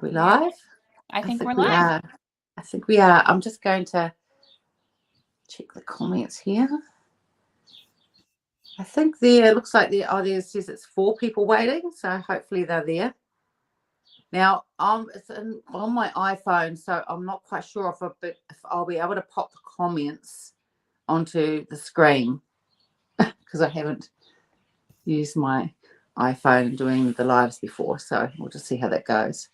we live? I think we're live. I think we are. I'm just going to check the comments here. I think there looks like there says it's 4 people waiting, so hopefully they're there. Now it's on my iPhone, so I'm not quite sure if I'll be able to pop the comments onto the screen because I haven't used my iPhone doing the lives before, so we'll just see how that goes.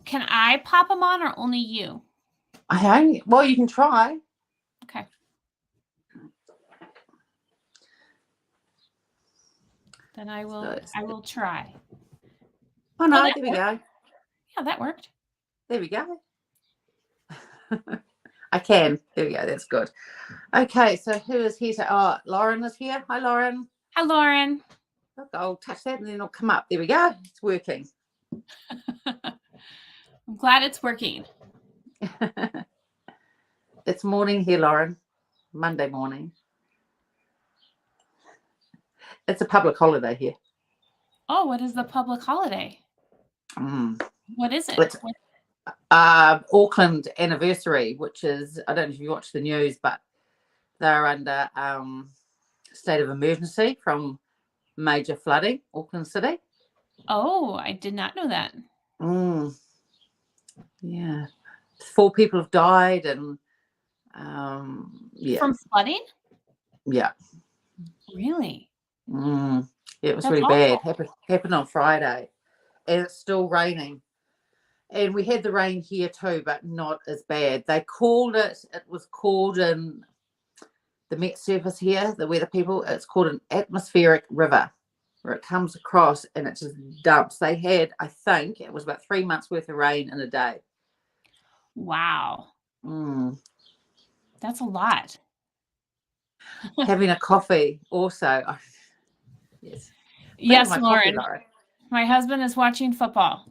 Can I pop them on or only you? Well, you can try. Okay. Then I will try. Oh no, there we go. Yeah, that worked. There we go. I can. There we go. That's good. Okay, so who is here? Oh, Lauren is here. Hi, Lauren. Hi, Lauren. Look, I'll touch that and then it'll come up. There we go. It's working. I'm glad it's working. It's morning here, Lauren. Monday morning. It's a public holiday here. Oh, what is the public holiday? What is it? It's Auckland anniversary, which is, I don't know if you watch the news, but they're under state of emergency from major flooding, Auckland City. Oh, I did not know that. Yeah. 4 people have died and yeah. From flooding? Yeah. Really? It was really bad. Happened on Friday. And it's still raining. And we had the rain here too, but not as bad. They called it was called in the Met surface here, the weather people, it's called an atmospheric river, where it comes across and it just dumps. They had, I think, it was about 3 months worth of rain in a day. Wow. That's a lot. Having a coffee also. Yes. Yes, Lauren. My husband is watching football.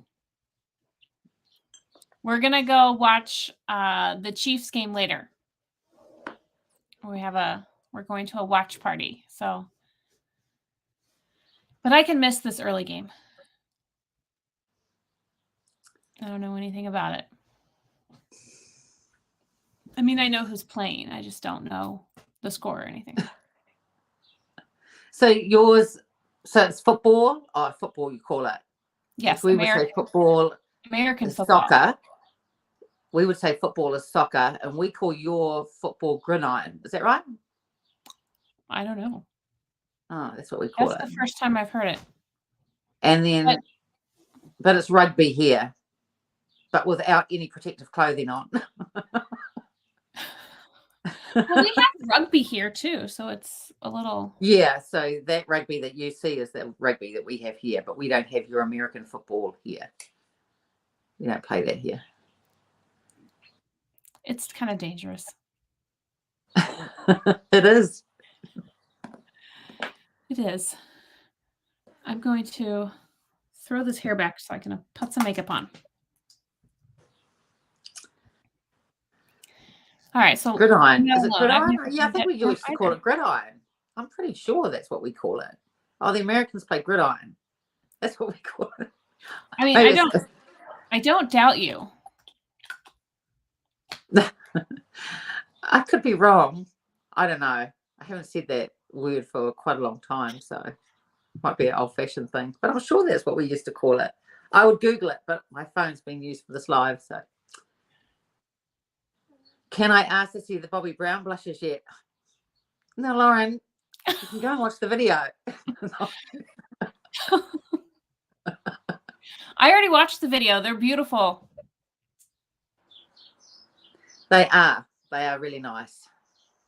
We're going to go watch the Chiefs game later. We're going to a watch party. So, but I can miss this early game. I don't know anything about it. I mean, I know who's playing. I just don't know the score or anything. So it's football? Oh, football you call it. Yes, we would say football. American football. Soccer. We would say football is soccer, and we call your football gridiron. Is that right? I don't know. Oh, that's what we call it. That's the first time I've heard it. And then, but it's rugby here, but without any protective clothing on. Well, we have rugby here too, so it's a little. Yeah, so that rugby that you see is the rugby that we have here, but we don't have your American football here. We don't play that here. It's kind of dangerous. It is. It is. I'm going to throw this hair back so I can put some makeup on. All right, so gridiron. Is it gridiron? Yeah, I think we used to call it gridiron. I'm pretty sure that's what we call it. Oh, the Americans play gridiron. That's what we call it. I mean, I don't doubt you. I could be wrong. I don't know. I haven't said that word for quite a long time, so it might be an old-fashioned thing. But I'm sure that's what we used to call it. I would Google it, but my phone's being used for this live, so. Can I ask to see the Bobbi Brown blushes yet? No, Lauren, you can go and watch the video. I already watched the video. They're beautiful. They are really nice.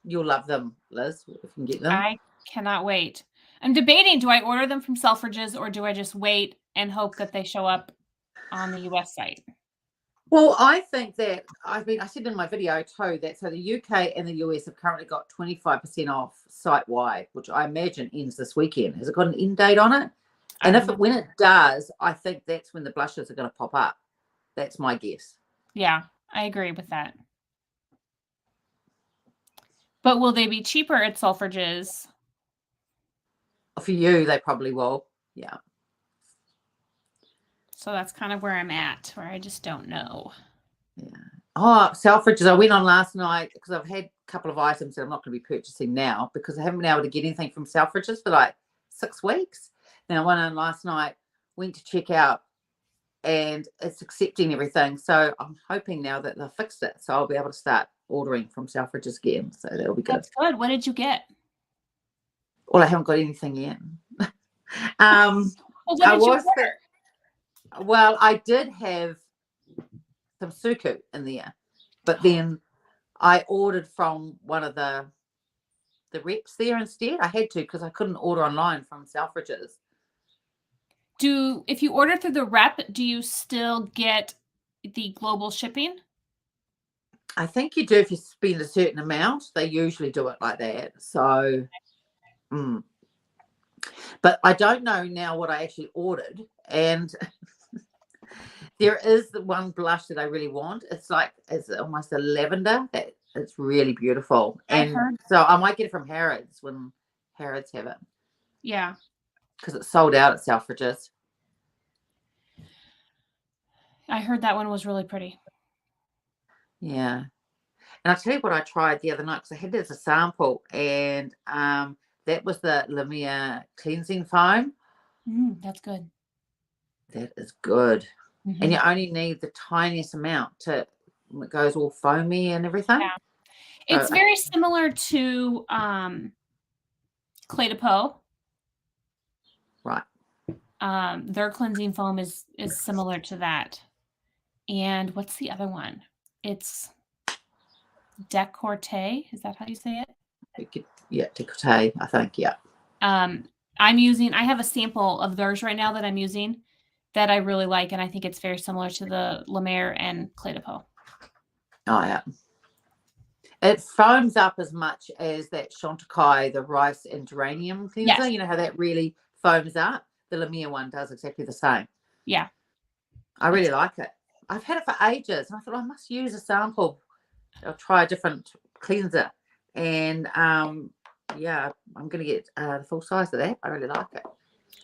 You'll love them, Liz, if you can get them. I cannot wait. I'm debating, do I order them from Selfridges or do I just wait and hope that they show up on the US site? Well, I think that, I said in my video too, that so the UK and the US have currently got 25% off site-wide, which I imagine ends this weekend. Has it got an end date on it? And when it does, I think that's when the blushes are going to pop up. That's my guess. Yeah, I agree with that. But will they be cheaper at Selfridges? For you, they probably will. Yeah. So that's kind of where I'm at, where I just don't know. Yeah. Oh, Selfridges. I went on last night because I've had a couple of items that I'm not going to be purchasing now because I haven't been able to get anything from Selfridges for like 6 weeks. Then I went on last night, went to check out, and it's accepting everything. So I'm hoping now that they've fixed it. So I'll be able to start ordering from Selfridges again. So that'll be good. That's good. What did you get? Well, I haven't got anything yet. Well, what did you order? Well, I did have some suku in there, but then I ordered from one of the reps there instead. I had to because I couldn't order online from Selfridges. If you order through the rep, do you still get the global shipping? I think you do if you spend a certain amount. They usually do it like that. So, but I don't know now what I actually ordered. And there is the one blush that I really want. It's almost a lavender. It's really beautiful. And so I might get it from Harrods when Harrods have it. Yeah. Because it's sold out at Selfridges. I heard that one was really pretty. Yeah. And I'll tell you what I tried the other night because I had it as a sample. And that was the Lumia cleansing foam. That's good. That is good. And you only need the tiniest amount to it goes all foamy and everything. Yeah. It's very similar to Clé de Peau. Right. Their cleansing foam is similar to that. And what's the other one? It's Décolleté. Is that how you say it? Yeah, Décolleté, I think. Yeah. I have a sample of theirs right now that I'm using that I really like, and I think it's very similar to the La Mer and Clé de Peau. Oh, yeah. It foams up as much as that Chantecaille, the rice and geranium cleanser. Yes. You know how that really foams up? The Lumia one does exactly the same. Yeah. I really like it. I've had it for ages, and I thought I must use a sample. I'll try a different cleanser. And, yeah, I'm going to get the full size of that. I really like it.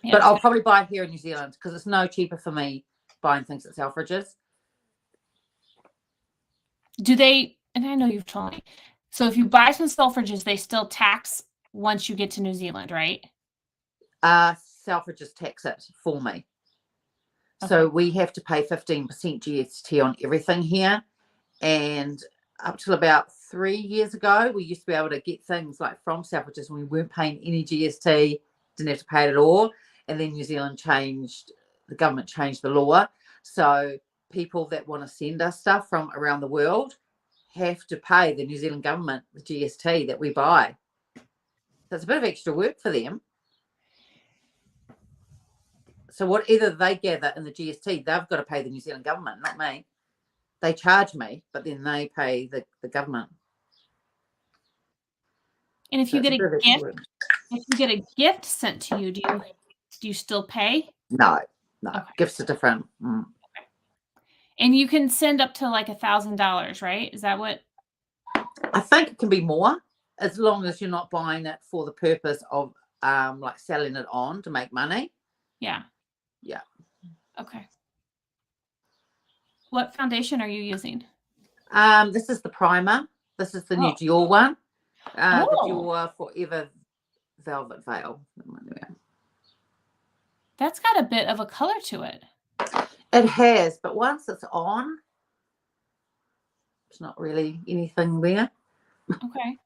Yeah, but I'll probably buy it here in New Zealand because it's no cheaper for me buying things at Selfridges. Do they, and I know you've told me, so if you buy from Selfridges, they still tax once you get to New Zealand, right? Selfridges tax it for me. Okay. So we have to pay 15% GST on everything here. And up till about 3 years ago, we used to be able to get things like from Selfridges when we weren't paying any GST, didn't have to pay it at all. And then New Zealand the government changed the law. So people that want to send us stuff from around the world have to pay the New Zealand government the GST that we buy. So it's a bit of extra work for them. So what either they gather in the GST, they've got to pay the New Zealand government, not me. They charge me, but then they pay the government. And if you get a gift sent to you, do you still pay? No. Okay. Gifts are different. Okay. And you can send up to like $1,000, right? Is that what? I think it can be more as long as you're not buying it for the purpose of like selling it on to make money. Yeah. Yeah. Okay. What foundation are you using? This is the primer. This is the new Dior one. The Dior Forever Velvet Veil. That's got a bit of a color to it. It has, but once it's on, it's not really anything there. Okay.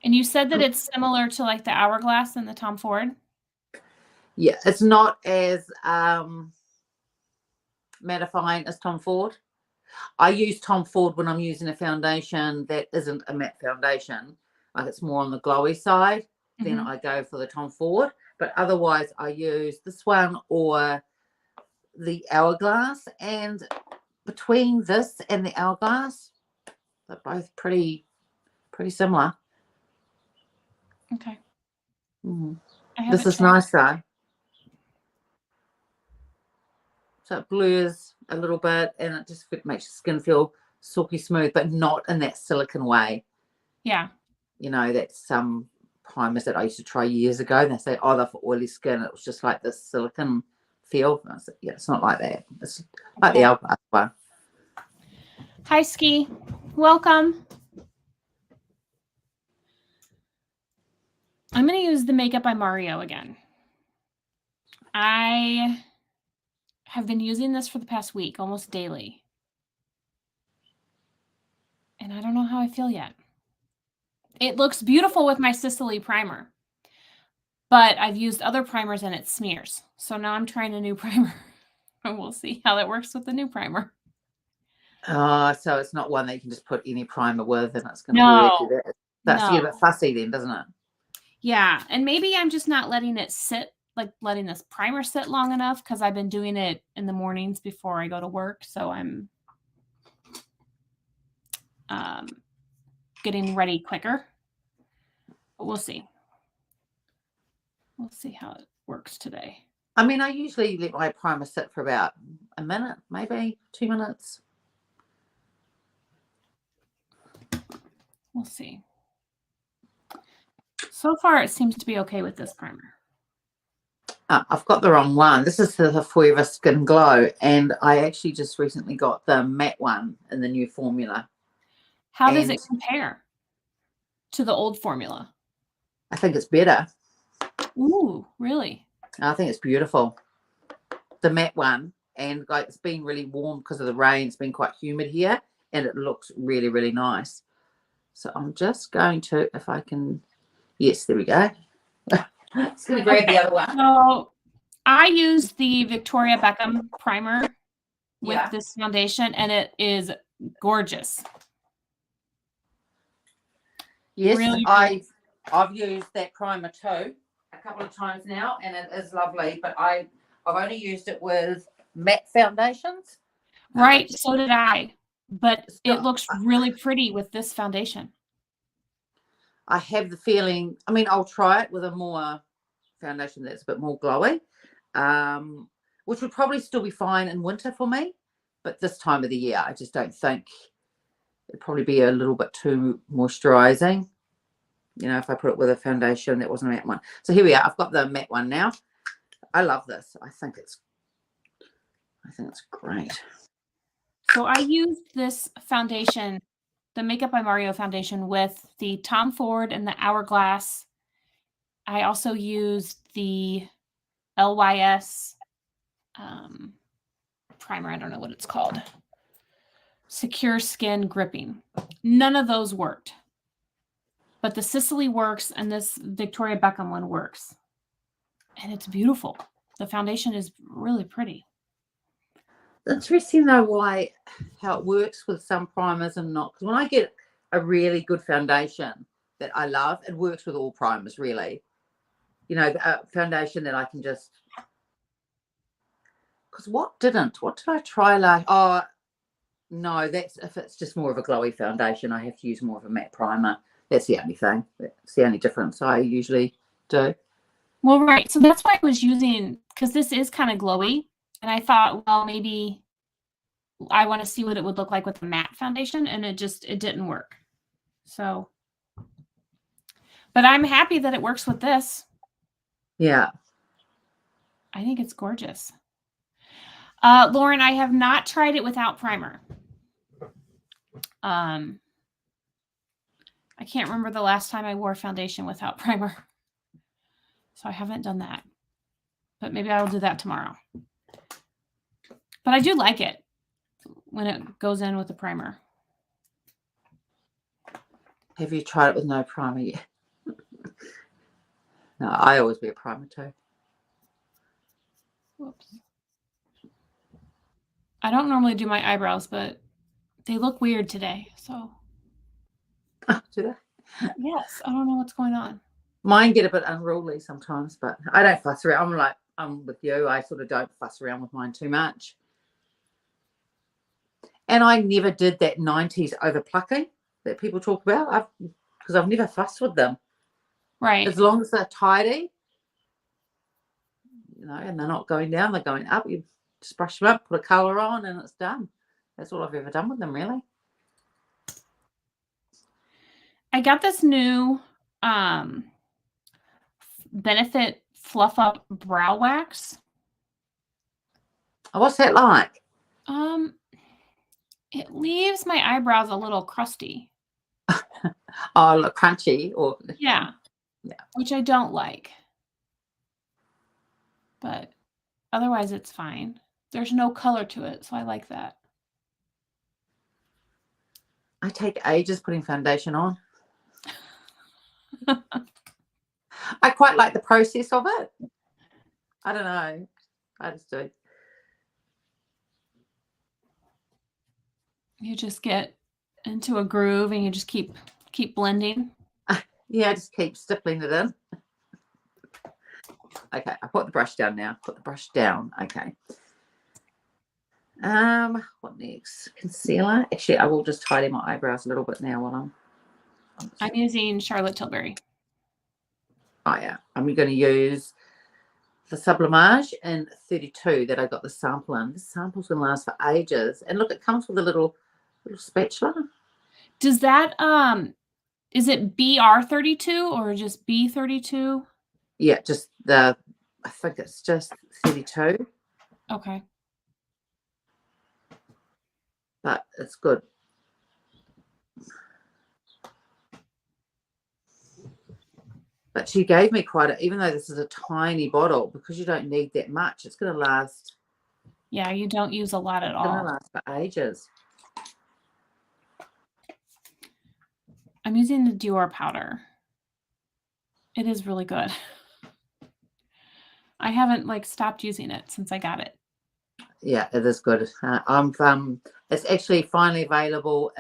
And you said that it's similar to like the Hourglass and the Tom Ford? Yeah, it's not as mattifying as Tom Ford. I use Tom Ford when I'm using a foundation that isn't a matte foundation. Like it's more on the glowy side. Then I go for the Tom Ford. But otherwise, I use this one or the Hourglass. And between this and the Hourglass, they're both pretty similar. Okay. This is nice though. So it blurs a little bit and it just makes your skin feel silky smooth, but not in that silicone way. Yeah. You know, that's primers that I used to try years ago, and they say, oh, they're for oily skin. It was just like this silicone feel. And I said, yeah, it's not like that. It's like the Hourglass one. Hi, Ski. Welcome. I'm going to use the Makeup by Mario again. I have been using this for the past week, almost daily. And I don't know how I feel yet. It looks beautiful with my Sicily primer. But I've used other primers and it smears. So now I'm trying a new primer. And we'll see how that works with the new primer. So it's not one that you can just put any primer with and it's going to work. That's to get a bit fussy then, doesn't it? Yeah. And maybe I'm just not letting it sit, like letting this primer sit long enough, because I've been doing it in the mornings before I go to work. So I'm getting ready quicker. But we'll see. We'll see how it works today. I mean, I usually let my primer sit for about a minute, maybe 2 minutes. We'll see. So far, it seems to be okay with this primer. I've got the wrong one. This is the Forever Skin Glow, and I actually just recently got the matte one in the new formula. How does it compare to the old formula? I think it's better. Ooh, really? I think it's beautiful. The matte one, and like it's been really warm because of the rain. It's been quite humid here, and it looks really, really nice. So I'm just going to, if I can, yes, there we go. Just going to grab the other one. So I used the Victoria Beckham primer with this foundation, and it is gorgeous. Yes, really, I've used that primer too a couple of times now, and it is lovely. But I've only used it with matte foundations. Right, so did I. But it looks really pretty with this foundation. I have the feeling, I mean, I'll try it with a more foundation that's a bit more glowy, which would probably still be fine in winter for me. But this time of the year, I just don't think it'd probably be a little bit too moisturizing. You know, if I put it with a foundation that wasn't a matte one. So here we are. I've got the matte one now. I love this. I think it's great. So I used this foundation, the Makeup by Mario foundation, with the Tom Ford and the Hourglass. I also used the LYS primer. I don't know what it's called. Secure Skin Gripping. None of those worked. But the Sicily works and this Victoria Beckham one works. And it's beautiful. The foundation is really pretty. Interesting though how it works with some primers and not. Because when I get a really good foundation that I love, it works with all primers really. You know, a foundation that I can just. Because what did I try like? Oh no, that's if it's just more of a glowy foundation, I have to use more of a matte primer. That's the only thing. That's the only difference I usually do. Well, right. So that's why I was using, because this is kind of glowy. And I thought, well, maybe I want to see what it would look like with a matte foundation. And it didn't work. So, but I'm happy that it works with this. Yeah. I think it's gorgeous. Lauren, I have not tried it without primer. I can't remember the last time I wore foundation without primer. So I haven't done that. But maybe I will do that tomorrow. But I do like it when it goes in with the primer. Have you tried it with no primer yet? No, I always wear primer too. Whoops. I don't normally do my eyebrows, but they look weird today. So. Do they? Yes. I don't know what's going on. Mine get a bit unruly sometimes, but I don't fuss around. I'm with you. I sort of don't fuss around with mine too much. And I never did that 90s over plucking that people talk about because I've never fussed with them. Right. As long as they're tidy, you know, and they're not going down, they're going up. You just brush them up, put a colour on, and it's done. That's all I've ever done with them, really. I got this new Benefit Fluff Up Brow Wax. Oh, what's that like? It leaves my eyebrows a little crusty. Oh, look, crunchy or Yeah. Yeah. Which I don't like. But otherwise it's fine. There's no color to it, so I like that. I take ages putting foundation on. I quite like the process of it. I don't know. I just do. You just get into a groove and you just keep blending. Yeah, I just keep stippling it in. Okay, I put the brush down now. Put the brush down. Okay. What next? Concealer. Actually, I will just tidy my eyebrows a little bit now while I'm using Charlotte Tilbury. Oh yeah. I'm going to use the Sublimage in 32 that I got the sample in. This sample's going to last for ages. And look, it comes with a little spatula. Does that is it BR32 or just B32? Yeah, just I think it's just 32. Okay. But it's good. But she gave me even though this is a tiny bottle, because you don't need that much, it's going to last. Yeah, you don't use a lot at all. It's going to last for ages. I'm using the Dior powder. It is really good. I haven't stopped using it since I got it. Yeah, it is good. It's actually finally available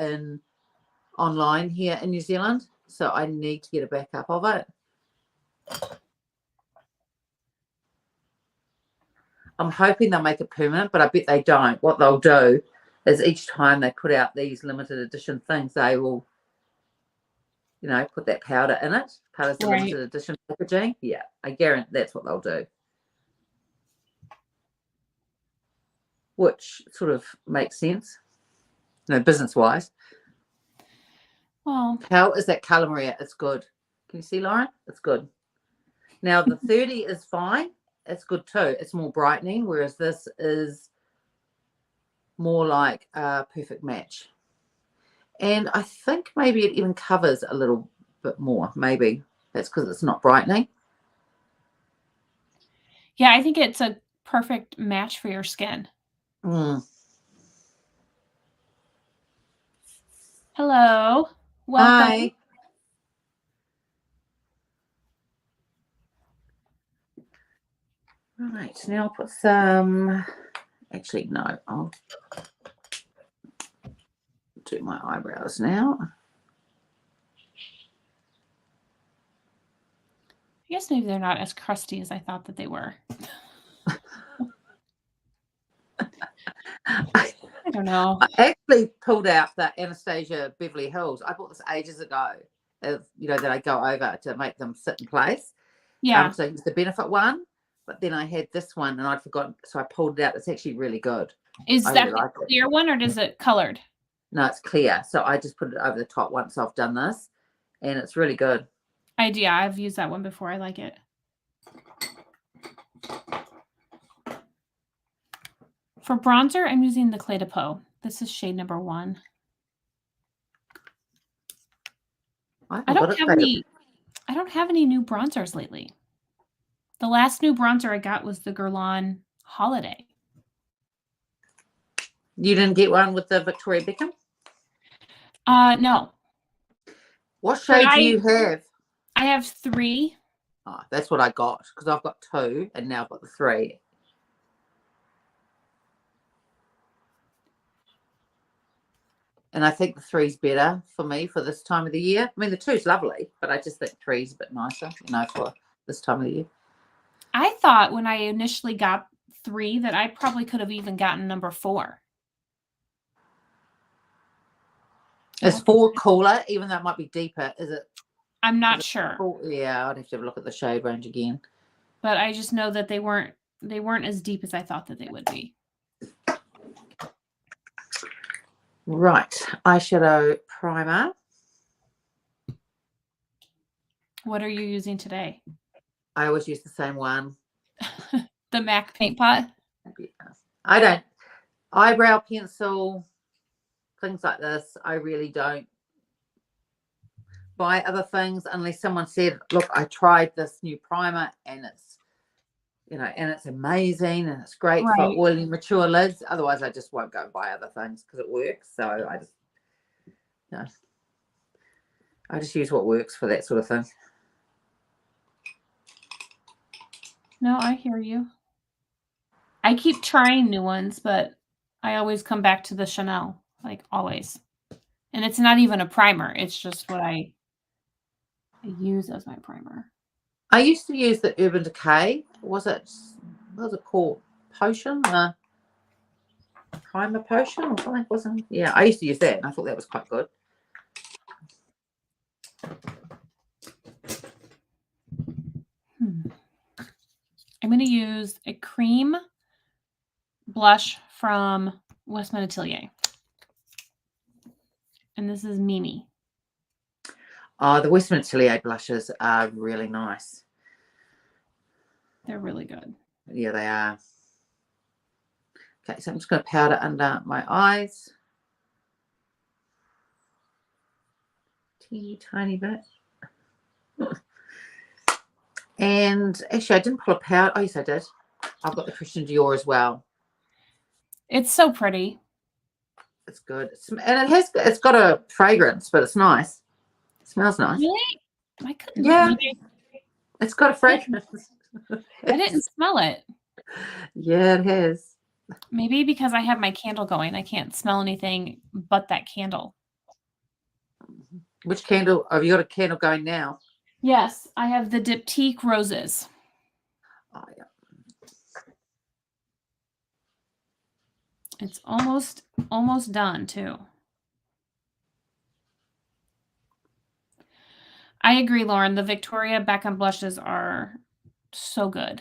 online here in New Zealand, so I need to get a backup of it. I'm hoping they'll make it permanent, but I bet they don't. What they'll do is each time they put out these limited edition things, they will, put that powder in it, part of the limited edition packaging. Yeah, I guarantee that's what they'll do. Which sort of makes sense, business-wise. Well, how is that color, Maria? It's good. Can you see, Lauren? It's good. Now, the 30 is fine. It's good too. It's more brightening, whereas this is more like a perfect match. And I think maybe it even covers a little bit more. Maybe that's because it's not brightening. Yeah, I think it's a perfect match for your skin. Hello. Welcome. Hi. Right, now I'll put some, actually, no, I'll do my eyebrows now. I guess maybe they're not as crusty as I thought that they were. I don't know. I actually pulled out the Anastasia Beverly Hills. I bought this ages ago, that I go over to make them sit in place. Yeah. So it's the Benefit one, but then I had this one and I'd forgotten, so I pulled it out. It's actually really good. Is that the clear one or is it colored? No, it's clear. So I just put it over the top once I've done this, and it's really good. I've used that one before. I like it. For bronzer, I'm using the Clé de Peau. This is shade number 1. I don't have any new bronzers lately. The last new bronzer I got was the Guerlain Holiday. You didn't get one with the Victoria Beckham? No. What shade do you have? I have 3. Oh, that's what I got, because I've got 2 and now I've got the 3. And I think the 3's better for me for this time of the year. I mean, the 2's lovely, but I just think 3's a bit nicer, for this time of the year. I thought when I initially got 3 that I probably could have even gotten number 4. Is 4 cooler, even though it might be deeper? Is it? I'm not sure. Yeah, I'd have to have a look at the shade range again. But I just know that they weren't as deep as I thought that they would be. Right, eyeshadow primer. What are you using today? I always use the same one. The MAC paint pot. I don't. Eyebrow pencil, things like this, I really don't buy other things unless someone said, look, I tried this new primer and it's, and it's amazing and it's great for oily, mature lids. Otherwise, I just won't go buy other things because it works. So I just use what works for that sort of thing. No, I hear you. I keep trying new ones, but I always come back to the Chanel, like always. And it's not even a primer. It's just what I use as my primer. I used to use the Urban Decay. What was it called? Potion? Primer potion or something, wasn't it? Yeah, I used to use that and I thought that was quite good. I'm going to use a cream blush from Westman Atelier. And this is Mimi. Oh, the Westman Atelier blushes are really nice. They're really good. Yeah, they are. Okay, so I'm just going to powder under my eyes. Teeny tiny bit. And actually, I didn't pull a powder. Oh, yes, I did. I've got the Christian Dior as well. It's so pretty. It's good. And it's got a fragrance, but it's nice. It smells nice. Really? I couldn't. Yeah. It's got a fragrance. I didn't smell it. Yeah, it has. Maybe because I have my candle going. I can't smell anything but that candle. Which candle? Have you got a candle going now? Yes, I have the Diptyque Roses. Oh, yeah. It's almost done, too. I agree, Lauren. The Victoria Beckham blushes are so good.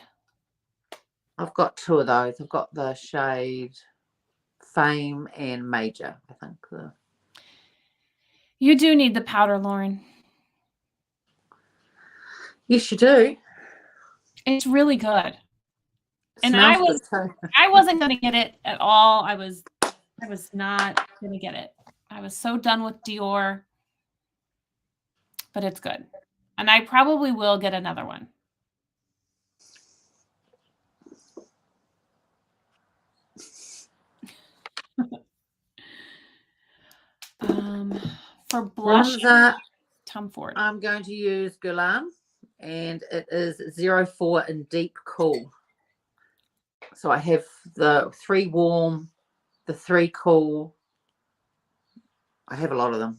I've got two of those. I've got the shade Fame and Major, I think. You do need the powder, Lauren. Yes, you do. It's really good. And I wasn't going to get it at all. I was not going to get it. I was so done with Dior. But it's good. And I probably will get another one. For blush, Tom Ford. I'm going to use Guerlain, and it is 04 in Deep Cool. So I have the 3 warm, the 3 cool. I have a lot of them.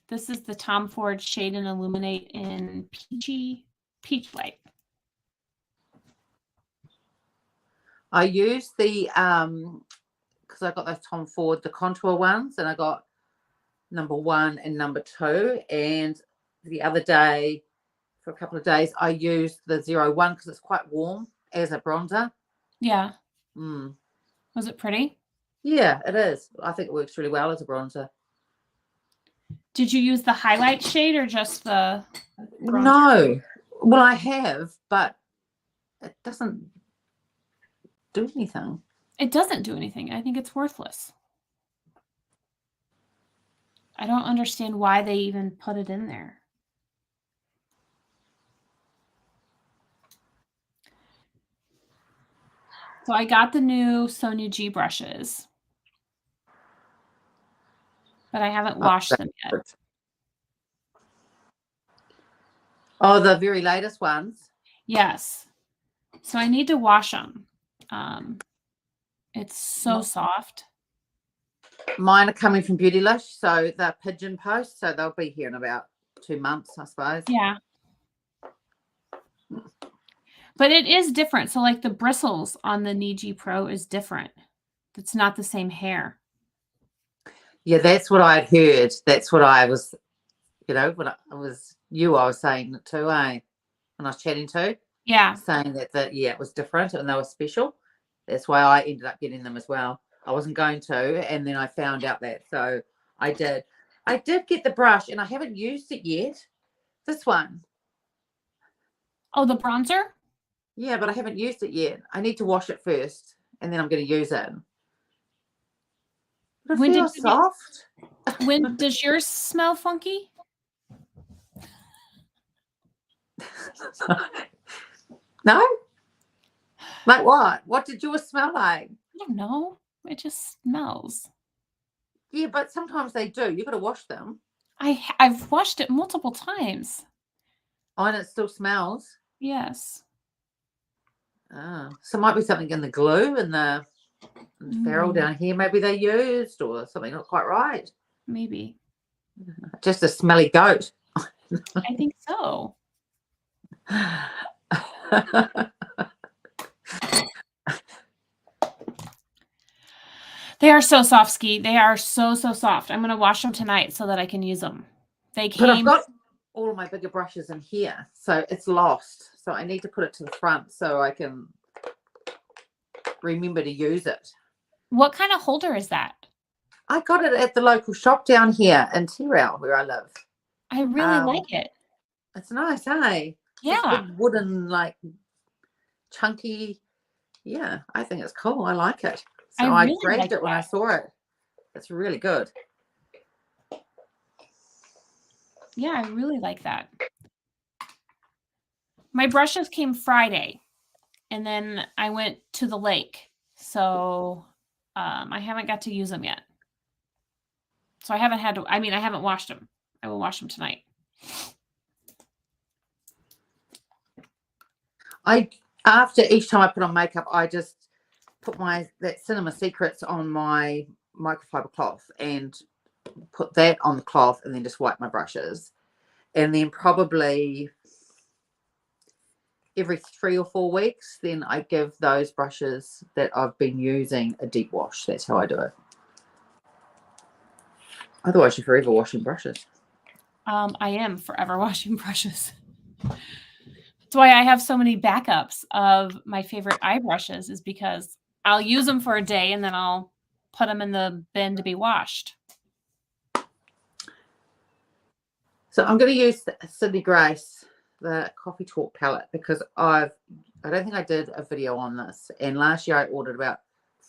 This is the Tom Ford Shade and Illuminate in Peach White. I use the because I got those Tom Ford, the contour ones, and I got number 1 and number 2. And the other day, for a couple of days, I used the 01 because it's quite warm as a bronzer. Yeah. Mm. Was it pretty? Yeah, it is. I think it works really well as a bronzer. Did you use the highlight shade or just the bronzer? No. Well, I have, but it doesn't do anything. It doesn't do anything. I think it's worthless. I don't understand why they even put it in there. So I got the new Sonia G brushes, but I haven't washed them yet. Oh, the very latest ones? Yes. So I need to wash them. It's so soft. Mine are coming from Beautylish, so they're pigeon post, so they'll be here in about 2 months, I suppose. Yeah. But it is different. So like the bristles on the Niji Pro is different. It's not the same hair. Yeah, that's what I had heard. That's what I was, when I was saying it too, when I was chatting to. Yeah. Saying that, it was different and they were special. That's why I ended up getting them as well. I wasn't going to, and then I found out that, so I did. I did get the brush, and I haven't used it yet. This one. Oh, the bronzer? Yeah, but I haven't used it yet. I need to wash it first, and then I'm going to use it. But it feels soft. When does yours smell funky? No? Like what? What did yours smell like? I don't know. It just smells. Yeah, but sometimes they do. You've got to wash them. I've washed it multiple times. Oh, and it still smells? Yes. Oh, so it might be something in the glue and the ferrule down here. Maybe they used, or something not quite right. Maybe. Just a smelly goat. I think so. They are so soft, Ski. They are so soft. I'm going to wash them tonight so that I can use them. They came. But I've got all of my bigger brushes in here, so it's lost. So I need to put it to the front so I can remember to use it. What kind of holder is that? I got it at the local shop down here in Tyrrell, where I live. I really like it. It's nice, eh? Yeah. Big wooden, like, chunky. Yeah, I think it's cool. I like it. So I really grabbed it when I saw it. It's really good. Yeah, I really like that. My brushes came Friday, and then I went to the lake. So I haven't got to use them yet. So I haven't had to, I haven't washed them. I will wash them tonight. After each time I put on makeup, I just put that Cinema Secrets on my microfiber cloth and put that on the cloth, and then just wipe my brushes. And then probably every 3 or 4 weeks, then I give those brushes that I've been using a deep wash. That's how I do it. Otherwise, you're forever washing brushes. I am forever washing brushes. That's why I have so many backups of my favorite eye brushes, is because I'll use them for a day and then I'll put them in the bin to be washed. So I'm going to use Sydney Grace, the Coffee Talk palette, because I don't think I did a video on this. And last year I ordered about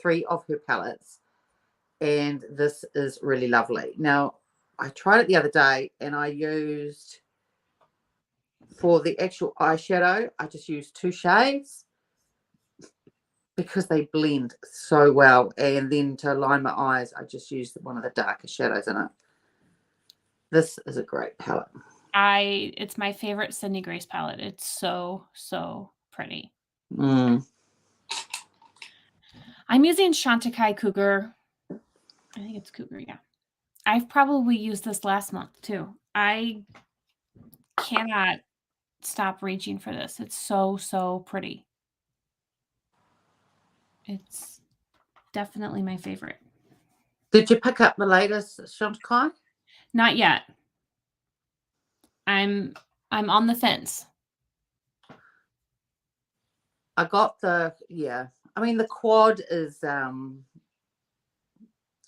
3 of her palettes, and this is really lovely. Now, I tried it the other day, and I used, for the actual eyeshadow, I just used 2 shades because they blend so well. And then to line my eyes, I just used one of the darker shadows in it. This is a great palette. It's my favorite Sydney Grace palette. It's so pretty. I'm using Chantecaille Cougar. I think it's Cougar, yeah. I've probably used this last month too. I cannot stop reaching for this. It's so pretty. It's definitely my favorite. Did you pick up the latest Chantecaille? Not yet. I'm on the fence. I got the, yeah. I mean, the quad is, I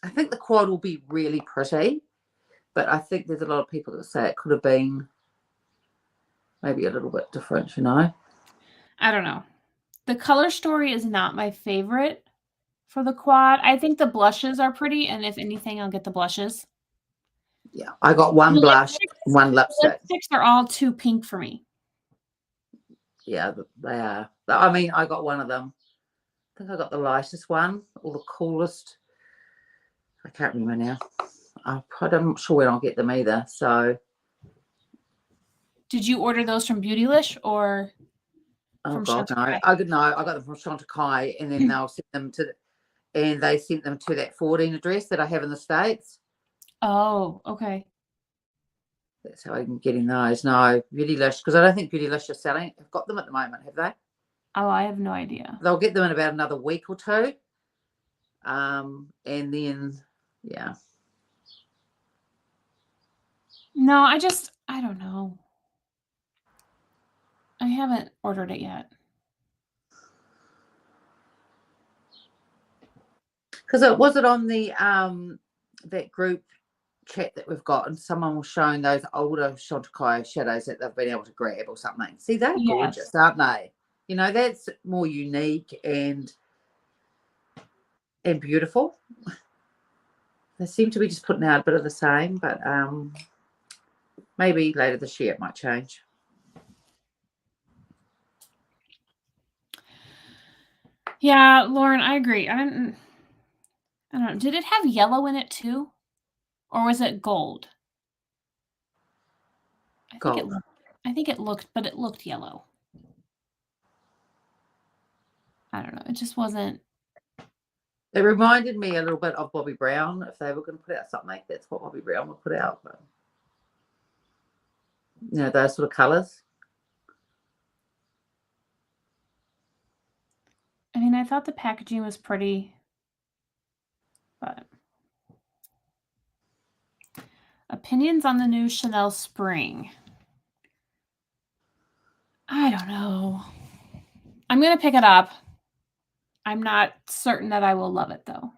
think the quad will be really pretty, but I think there's a lot of people that say it could have been maybe a little bit different, you know? I don't know. The color story is not my favorite for the quad. I think the blushes are pretty, and if anything, I'll get the blushes. Yeah, I got one blush, one lipstick. Lipsticks are all too pink for me. Yeah, they are. I mean, I got one of them. I think I got the lightest one, or the coolest. I can't remember now. I'm not sure when I'll get them either. So, did you order those from Beautylish or from Chantecaille? I got them from Chantecaille, and then they'll send them they sent them to that 14 address that I have in the States. Oh, okay. That's how I'm getting those. No, Beautylish, because I don't think Beautylish is selling. I've got them at the moment, have they? Oh, I have no idea. They'll get them in about another week or 2. And then, yeah. No, I don't know. I haven't ordered it yet. Because it was it on the that group chat that we've got, and someone was showing those older Chantecaille shadows that they've been able to grab or something. See, they're gorgeous, aren't they? You know, that's more unique and beautiful. They seem to be just putting out a bit of the same, but maybe later this year it might change. Yeah, Lauren, I agree. I don't know. Did it have yellow in it too? Or was it gold? Gold. I think it looked yellow. I don't know. It just wasn't. It reminded me a little bit of Bobbi Brown. If they were going to put out something, that's what Bobbi Brown would put out. But, you know, those sort of colours. I mean, I thought the packaging was pretty, but opinions on the new Chanel Spring. I don't know. I'm going to pick it up. I'm not certain that I will love it, though.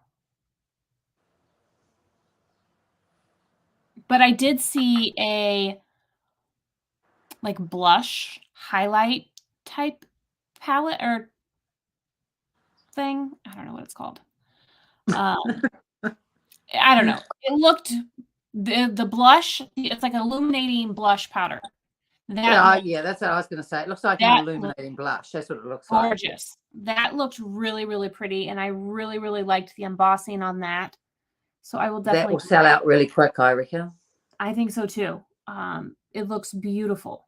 But I did see a like blush highlight type palette or thing. I don't know what it's called. I don't know. It looked the blush. It's like an illuminating blush powder. Yeah, that's what I was going to say. It looks like an illuminating blush. That's what it looks like. Gorgeous. That looked really, really pretty, and I really, really liked the embossing on that. So I will definitely. That will sell out really quick, I reckon. I think so too. It looks beautiful,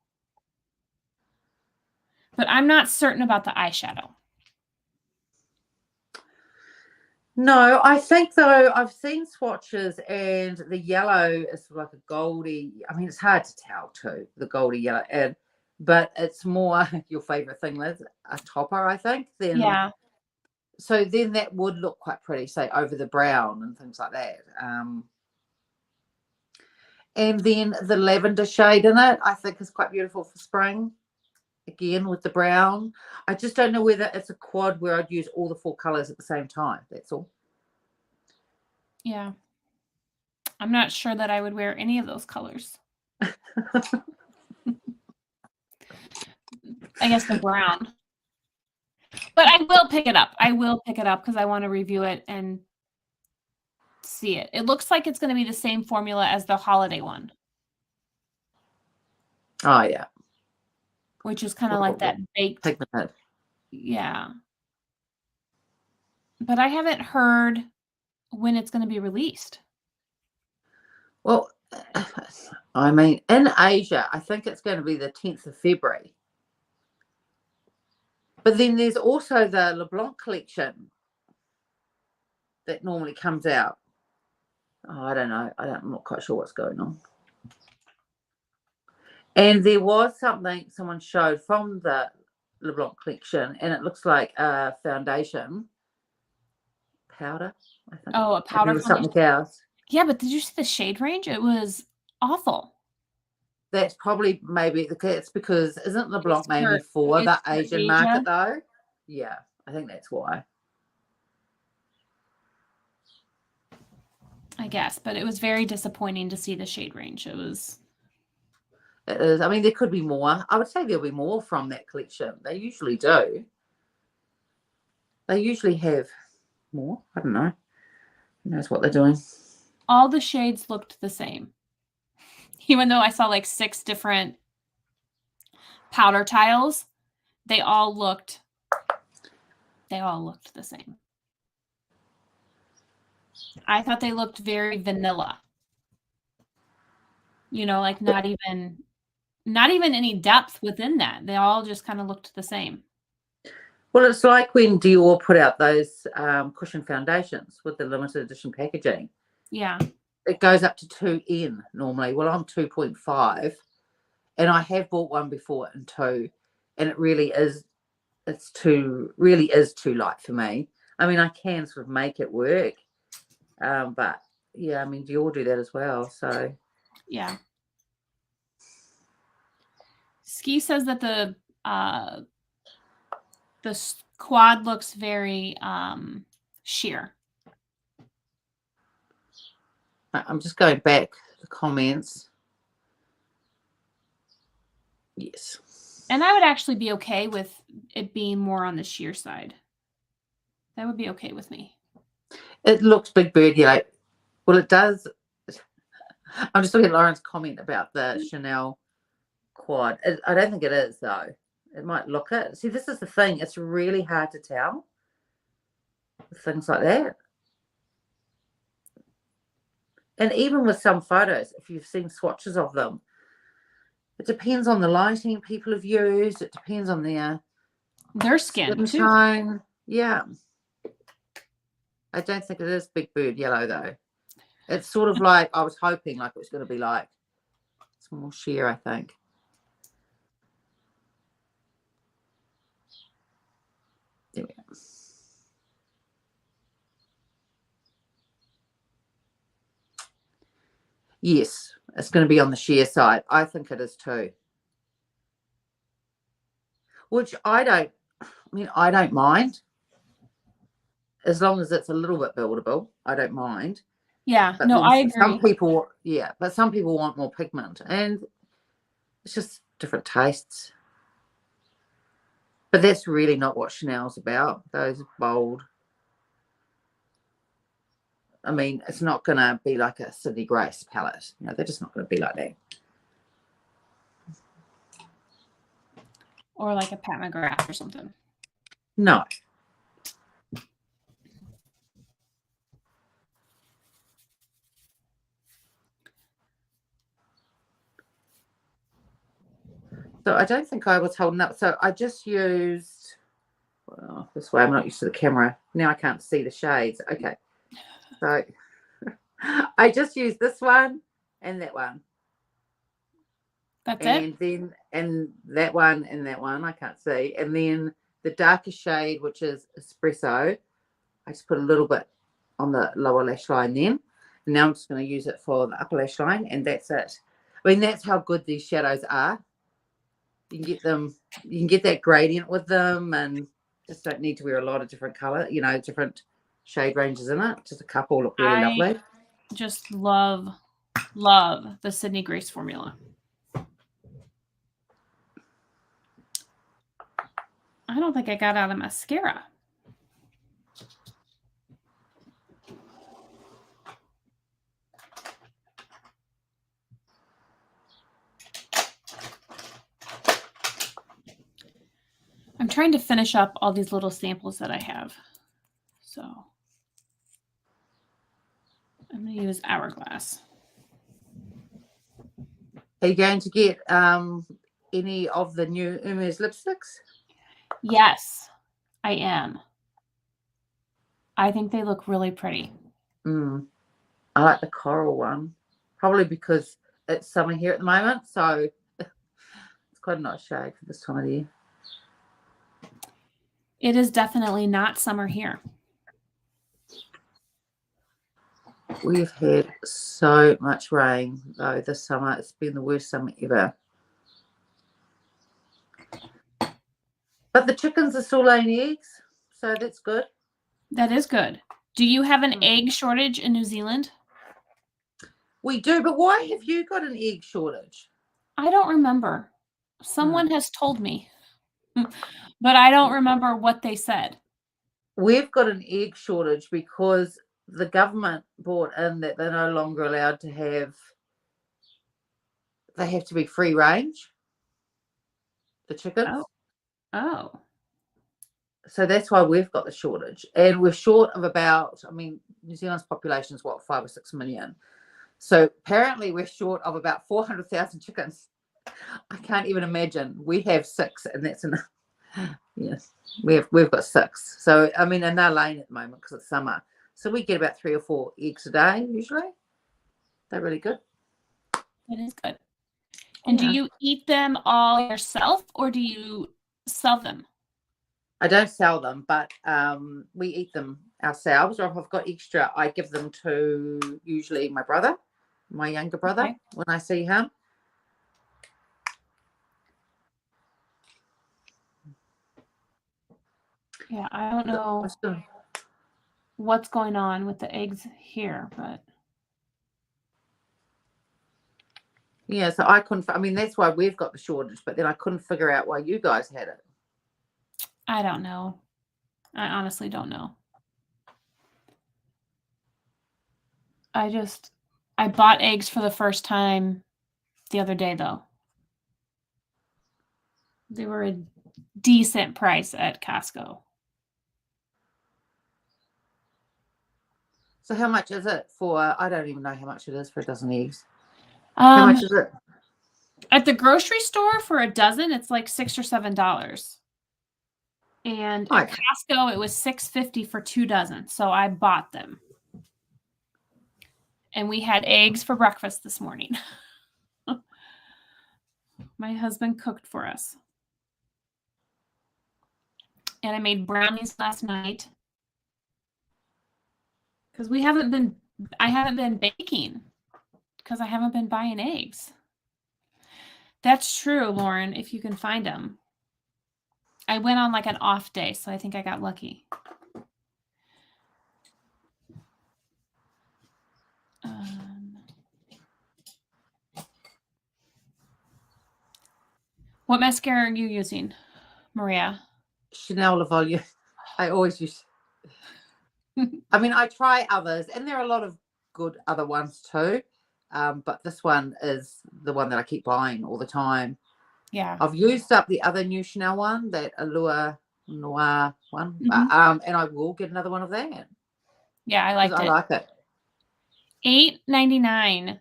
but I'm not certain about the eyeshadow. No, I think though I've seen swatches and the yellow is like a goldy. I mean, it's hard to tell too, the goldy yellow, but it's more your favorite thing, Liz, a topper, I think. Then yeah. So then that would look quite pretty, say over the brown and things like that. And then the lavender shade in it, I think, is quite beautiful for spring. Again with the brown. I just don't know whether it's a quad where I'd use all the 4 colors at the same time. That's all. Yeah. I'm not sure that I would wear any of those colors. I guess the brown. But I will pick it up. I will pick it up because I want to review it and see it. It looks like it's going to be the same formula as the holiday one. Oh, yeah. Which is kind of like that baked. Pigmented. Yeah. But I haven't heard when it's going to be released. Well, I mean, in Asia, I think it's going to be the 10th of February. But then there's also the LeBlanc collection that normally comes out. Oh, I don't know. I'm not quite sure what's going on. And there was something someone showed from the LeBlanc collection, and it looks like a foundation powder, I think. Oh, a powder foundation. Something else. Yeah, but did you see the shade range? It was awful. That's probably maybe it's because isn't LeBlanc maybe for the Asian market though? Yeah, I think that's why. I guess, but it was very disappointing to see the shade range. It is. I mean, there could be more. I would say there'll be more from that collection. They usually do. They usually have more. I don't know. Who knows what they're doing? All the shades looked the same. Even though I saw like 6 different powder tiles, they all looked the same. I thought they looked very vanilla. You know, like not even any depth within that. They all just kind of looked the same. Well, it's like when Dior put out those cushion foundations with the limited edition packaging. Yeah. It goes up to 2N normally. Well, I'm 2.5, and I have bought one before in 2, and it really is too light for me. I mean, I can sort of make it work, but yeah, I mean, Dior do that as well. So yeah. Ski says that the quad looks very sheer. I'm just going back to the comments. Yes. And I would actually be okay with it being more on the sheer side. That would be okay with me. It looks big bird yellow. Well, it does. I'm just looking at Lauren's comment about the Chanel quad. I don't think it is, though. It might look it. See, this is the thing. It's really hard to tell with things like that. And even with some photos, if you've seen swatches of them, it depends on the lighting people have used. It depends on their skin too. tone. Yeah. I don't think it is big bird yellow, though. It's sort of like, I was hoping like it was going to be like, it's more sheer, I think. There we go. Yes, it's going to be on the sheer side. I think it is too. Which I don't mind. As long as it's a little bit buildable, I don't mind. Yeah, but no, I agree. Some people want more pigment, and it's just different tastes. But that's really not what Chanel's about. Those bold. I mean, it's not going to be like a Sydney Grace palette. No, they're just not going to be like that. Or like a Pat McGrath or something. No. So I don't think I was holding up. So I just used, well, this way I'm not used to the camera. Now I can't see the shades. Okay. So I just used this one and that one. That's and it? Then, and that one and that one, I can't see. And then the darker shade, which is Espresso, I just put a little bit on the lower lash line then. And now I'm just going to use it for the upper lash line, and that's it. I mean, that's how good these shadows are. You can get them, you can get that gradient with them, and just don't need to wear a lot of different color, different shade ranges in it. Just a couple look really lovely. Just love the Sydney Grace formula. I don't think I got out of mascara. I'm trying to finish up all these little samples that I have. So I'm going to use Hourglass. Are you going to get any of the new Hermes lipsticks? Yes, I am. I think they look really pretty. I like the coral one, probably because it's summer here at the moment, so it's quite a nice shade for this time of the year. It is definitely not summer here. We've had so much rain, though, this summer. It's been the worst summer ever. But the chickens are still laying eggs, so that's good. That is good. Do you have an egg shortage in New Zealand? We do, but why have you got an egg shortage? I don't remember. Someone has told me, but I don't remember what they said. We've got an egg shortage because the government brought in that they're no longer allowed to have, they have to be free range, the chickens. Oh. So that's why we've got the shortage. And we're short of about, I mean, New Zealand's population is what, 5 or 6 million. So apparently we're short of about 400,000 chickens. I can't even imagine. We have 6, and that's enough. Yes, we've got 6. So, I mean, and they're laying at the moment because it's summer. So we get about 3 or 4 eggs a day usually. They're really good. It is good. And do you eat them all yourself, or do you sell them? I don't sell them, but we eat them ourselves, or if I've got extra, I give them to usually my brother, my younger brother, when I see him. Yeah, I don't know what's going on with the eggs here, but Yeah, so I couldn't. I mean, that's why we've got the shortage. But then I couldn't figure out why you guys had it. I don't know. I honestly don't know. I bought eggs for the first time the other day, though. They were a decent price at Costco. So how much is it for? I don't even know how much it is for a dozen eggs. How much is it? At the grocery store for a dozen, it's like $6 or $7. And at Costco, it was $6.50 for 2 dozen. So I bought them. And we had eggs for breakfast this morning. My husband cooked for us. And I made brownies last night. Because I haven't been baking. Because I haven't been buying eggs. That's true, Lauren, if you can find them. I went on like an off day, so I think I got lucky. What mascara are you using, Maria? Chanel Le Volume. I always use. I mean, I try others, and there are a lot of good other ones too. But this one is the one that I keep buying all the time. Yeah. I've used up the other new Chanel one, that Allure Noir one. Mm-hmm. And I will get another one of that. Yeah, I liked it. I like it. $8.99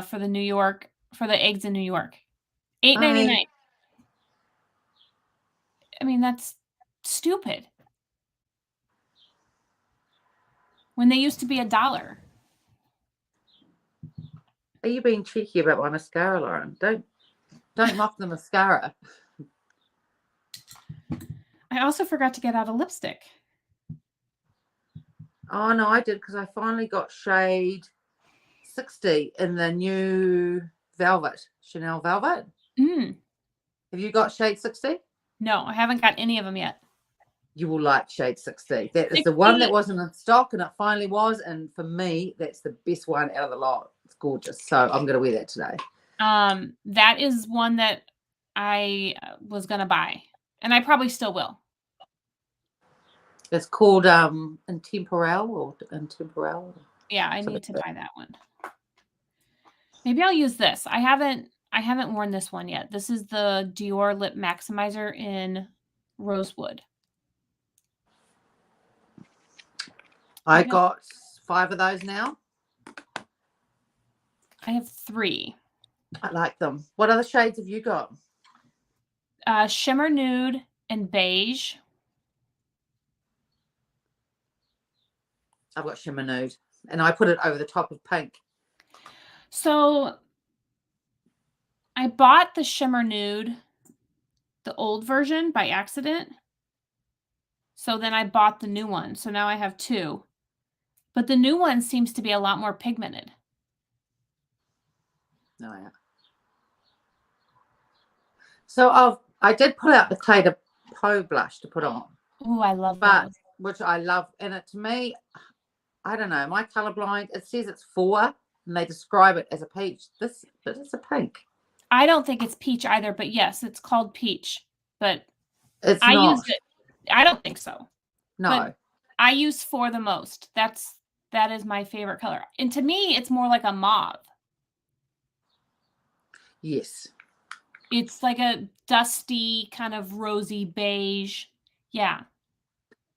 for the eggs in New York. $8.99. I mean, that's stupid. When they used to be $1. Are you being cheeky about my mascara, Lauren? Don't mock the mascara. I also forgot to get out a lipstick. Oh, no, I did, because I finally got shade 60 in the new Velvet, Chanel Velvet. Have you got shade 60? No, I haven't got any of them yet. You will like shade 60. That is the one that wasn't in stock, and it finally was. And for me, that's the best one out of the lot. It's gorgeous. So I'm going to wear that today. That is one that I was going to buy, and I probably still will. It's called Intemporal. Yeah, I need to buy that one. Maybe I'll use this. I haven't worn this one yet. This is the Dior Lip Maximizer in Rosewood. I got 5 of those now. I have 3. I like them. What other shades have you got? Shimmer Nude and Beige. I've got Shimmer Nude, and I put it over the top of pink. So I bought the Shimmer Nude, the old version, by accident. So then I bought the new one. So now I have 2. But the new one seems to be a lot more pigmented. Oh, yeah. So I did pull out the Clair Peau blush to put on. Oh, I love that. Which I love. And to me, I don't know, my colorblind, it says it's 4, and they describe it as a peach. But it's a pink. I don't think it's peach either, but yes, it's called peach. But I used it. I don't think so. No. But I use 4 the most. That is my favorite color. And to me, it's more like a mauve. Yes. It's like a dusty, kind of rosy beige. Yeah.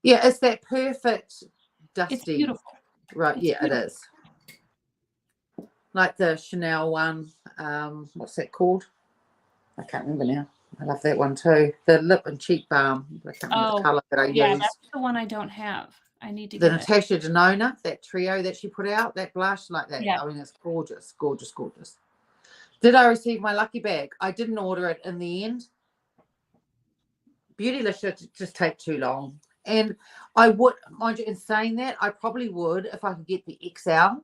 Yeah, it's that perfect dusty. It's beautiful. Right, yeah, beautiful. It is. Like the Chanel one. What's that called? I can't remember now. I love that one too. The lip and cheek balm. I can't remember the color that I use. Yeah, that's the one I don't have. I need to get it. The Natasha Denona, that trio that she put out, that blush, like that. Yeah. I mean, it's gorgeous, gorgeous, gorgeous. Did I receive my lucky bag? I didn't order it in the end. Beautylicious just take too long. And I would, mind you, in saying that, I probably would if I could get the XL.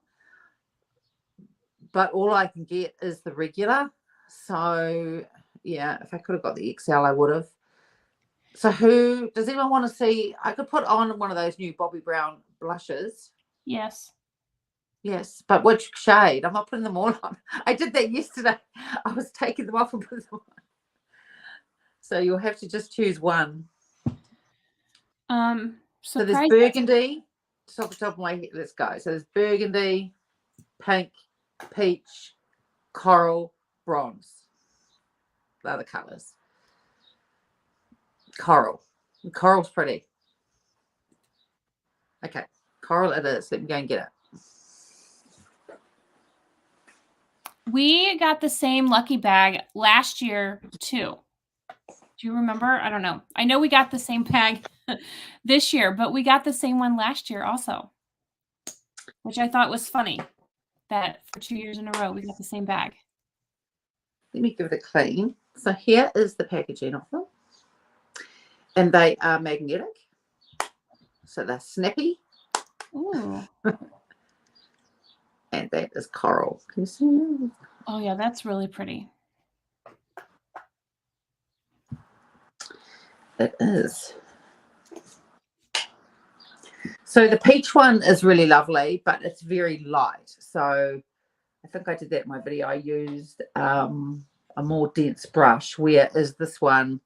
But all I can get is the regular. So, yeah, if I could have got the XL, I would have. So does anyone want to see? I could put on one of those new Bobbi Brown blushes. Yes. Yes, but which shade? I'm not putting them all on. I did that yesterday. I was taking them off and putting them on. So you'll have to just choose one. So there's burgundy. Just off the top of my head, let's go. So there's burgundy, pink, peach, coral, bronze. They're the colours. Coral. Coral's pretty. Okay, coral it is. Let me go and get it. We got the same lucky bag last year too. Do you remember? I don't know. I know we got the same bag this year, but we got the same one last year also, which I thought was funny that for 2 years in a row we got the same bag. Let me give it a clean. So here is the packaging of them. And they are magnetic. So they're snappy. Ooh. And that is coral. Can you see that? Oh, yeah, that's really pretty. It is. So the peach one is really lovely, but it's very light. So I think I did that in my video. I used a more dense brush, whereas this one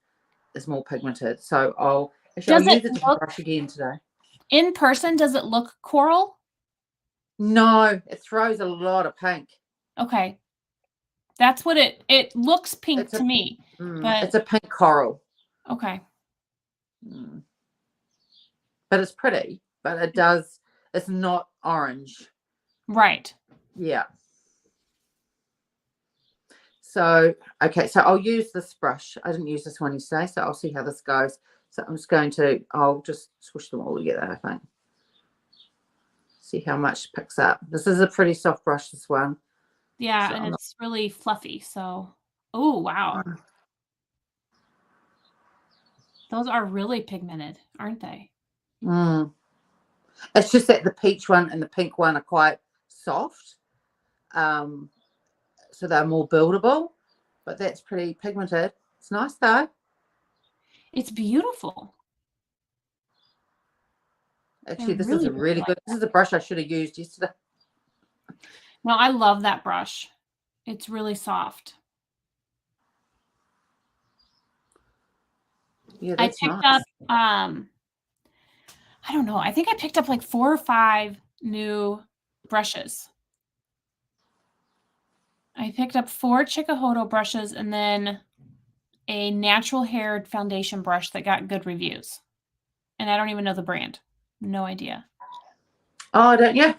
is more pigmented. So I'll use a different brush again today. In person, does it look coral? No, it throws a lot of pink. Okay. That's what it looks pink to me. But it's a pink coral. Okay. But it's pretty, but it's not orange. Right. Yeah. So, okay, so I'll use this brush. I didn't use this one yesterday, so I'll see how this goes. So I'm just I'll just squish them all together, I think. See how much picks up. This is a pretty soft brush, this one. Yeah, so and it's really fluffy, so. Oh, wow. Those are really pigmented, aren't they? It's just that the peach one and the pink one are quite soft. So they're more buildable, but that's pretty pigmented. It's nice though. It's beautiful. Actually, this is a really good. This is a brush I should have used yesterday. No, I love that brush. It's really soft. Yeah, that's I picked up I don't know. I think I picked up like 4 or 5 new brushes. I picked up 4 Chikuhodo brushes and then a natural haired foundation brush that got good reviews. And I don't even know the brand. No idea. Oh, don't you?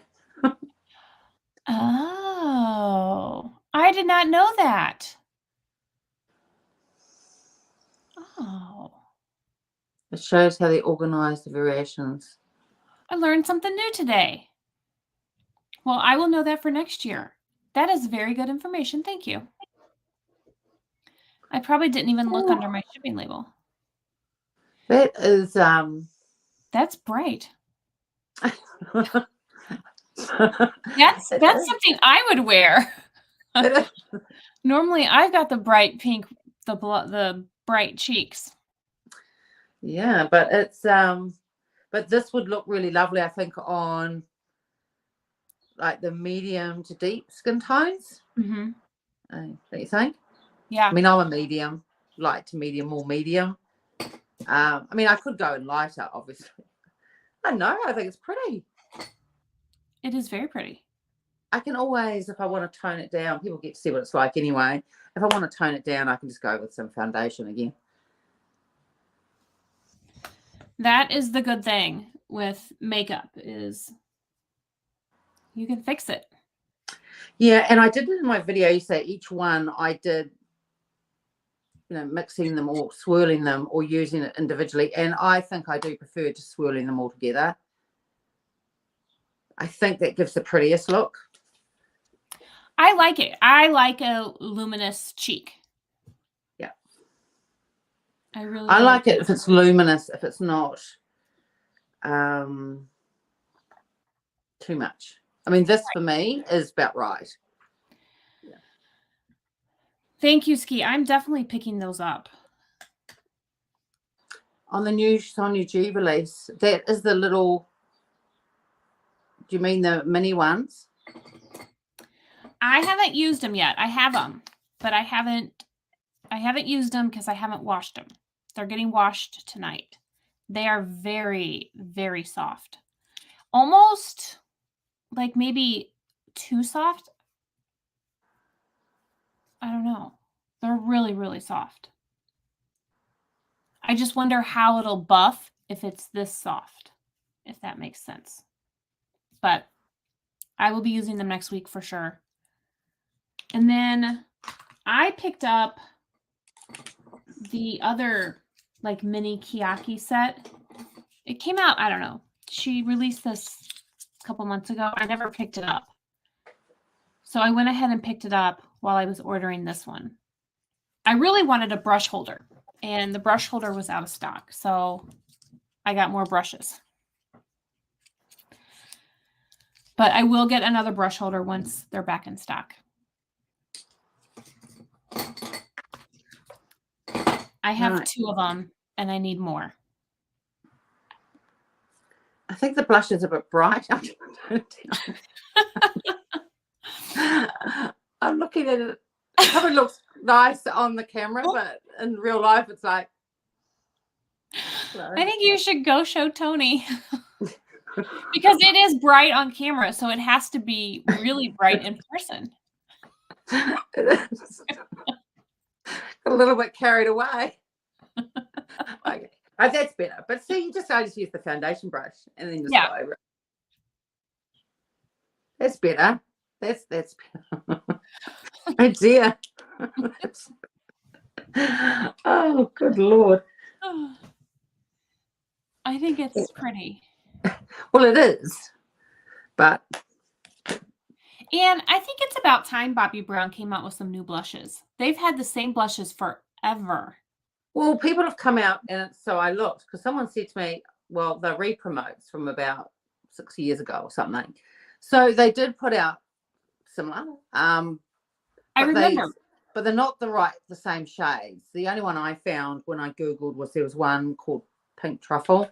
Oh, I did not know that. Oh. It shows how they organize the variations. I learned something new today. Well, I will know that for next year. That is very good information. Thank you. I probably didn't even look under my shipping label. That is That's bright. That's something I would wear. Normally I've got the bright pink, the bright cheeks. Yeah, but it's but this would look really lovely, I think, on like the medium to deep skin tones. Mm-hmm. Don't you think? Yeah. I mean, I'm a medium, light to medium, more medium. I mean, I could go in lighter, obviously. I know. I think it's pretty. It is very pretty. I can always, if I want to tone it down, people get to see what it's like anyway. If I want to tone it down, I can just go with some foundation again. That is the good thing with makeup is you can fix it. Yeah, and I did it in my video. You say each one I did, mixing them or swirling them or using it individually. And I think I do prefer just swirling them all together. I think that gives the prettiest look. I like it. I like a luminous cheek. Yeah. I like it if it's luminous, if it's not too much. I mean, this for me is about right. Yeah. Thank you, Ski. I'm definitely picking those up. On the new Sonia G release, that is the little, do you mean the mini ones? I haven't used them yet. I have them, but I haven't used them because I haven't washed them. They're getting washed tonight. They are very, very soft. Almost like maybe too soft. I don't know. They're really, really soft. I just wonder how it'll buff if it's this soft, if that makes sense. But I will be using them next week for sure. And then I picked up the other like mini Kiyaki set. It came out, I don't know. She released this a couple months ago. I never picked it up. So I went ahead and picked it up while I was ordering this one. I really wanted a brush holder, and the brush holder was out of stock. So I got more brushes. But I will get another brush holder once they're back in stock. I have 2 of them, and I need more. I think the blush is a bit bright. I'm looking at it. It probably looks nice on the camera, but in real life, it's like. I think you should go show Tony. Because it is bright on camera, so it has to be really bright in person. It is. A little bit carried away. Okay. Oh, that's better. But see, I just use the foundation brush and then just go over it. That's better. That's better. Oh dear. Oh, good Lord. I think it's pretty. Well, it is. But. And I think it's about time Bobbi Brown came out with some new blushes. They've had the same blushes forever. Well, people have come out, and so I looked, because someone said to me, well, they're re-promotes from about 6 years ago or something. So they did put out similar. I remember. But they're not the same shades. The only one I found when I Googled was there was one called Pink Truffle.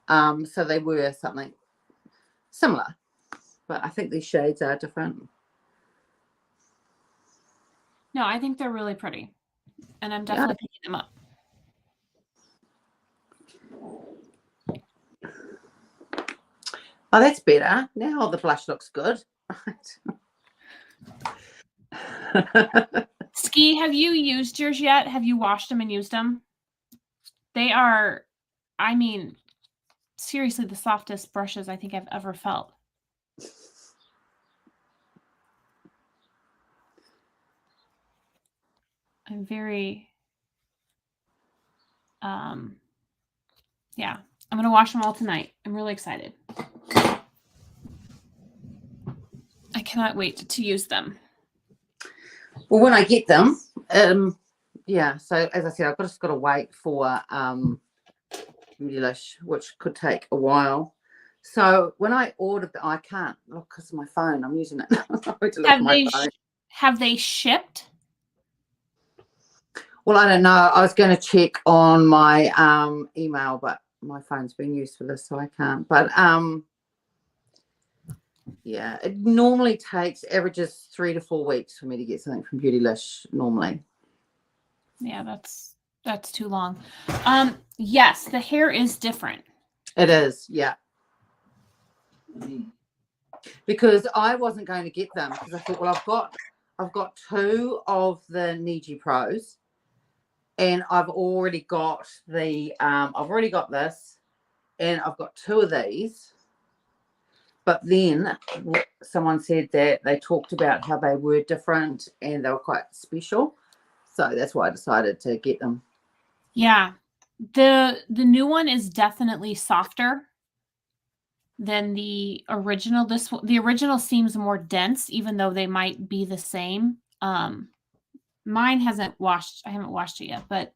So they were something similar. But I think these shades are different. No, I think they're really pretty. And I'm definitely picking them up. Oh, that's better. Now the blush looks good. Ski, have you used yours yet? Have you washed them and used them? They are, I mean, seriously, the softest brushes I think I've ever felt. I'm very, yeah, I'm going to wash them all tonight. I'm really excited. I cannot wait to use them. Well, when I get them, yeah, so as I said, I've just got to wait for Beautylish, which could take a while. So when I ordered I can't look because of my phone. I'm using it. Have they shipped? Well, I don't know. I was going to check on my email, but my phone's been used for this, so I can't. But yeah, it normally averages 3 to 4 weeks for me to get something from Beautylish normally. Yeah, that's too long. Yes, the hair is different. It is, yeah. Because I wasn't going to get them because I thought, well, I've got 2 of the Niji Pros, and I've already got this, and I've got 2 of these. But then someone said that they talked about how they were different and they were quite special. So that's why I decided to get them. Yeah. The new one is definitely softer than the original. The original seems more dense, even though they might be the same. Mine hasn't washed. I haven't washed it yet, but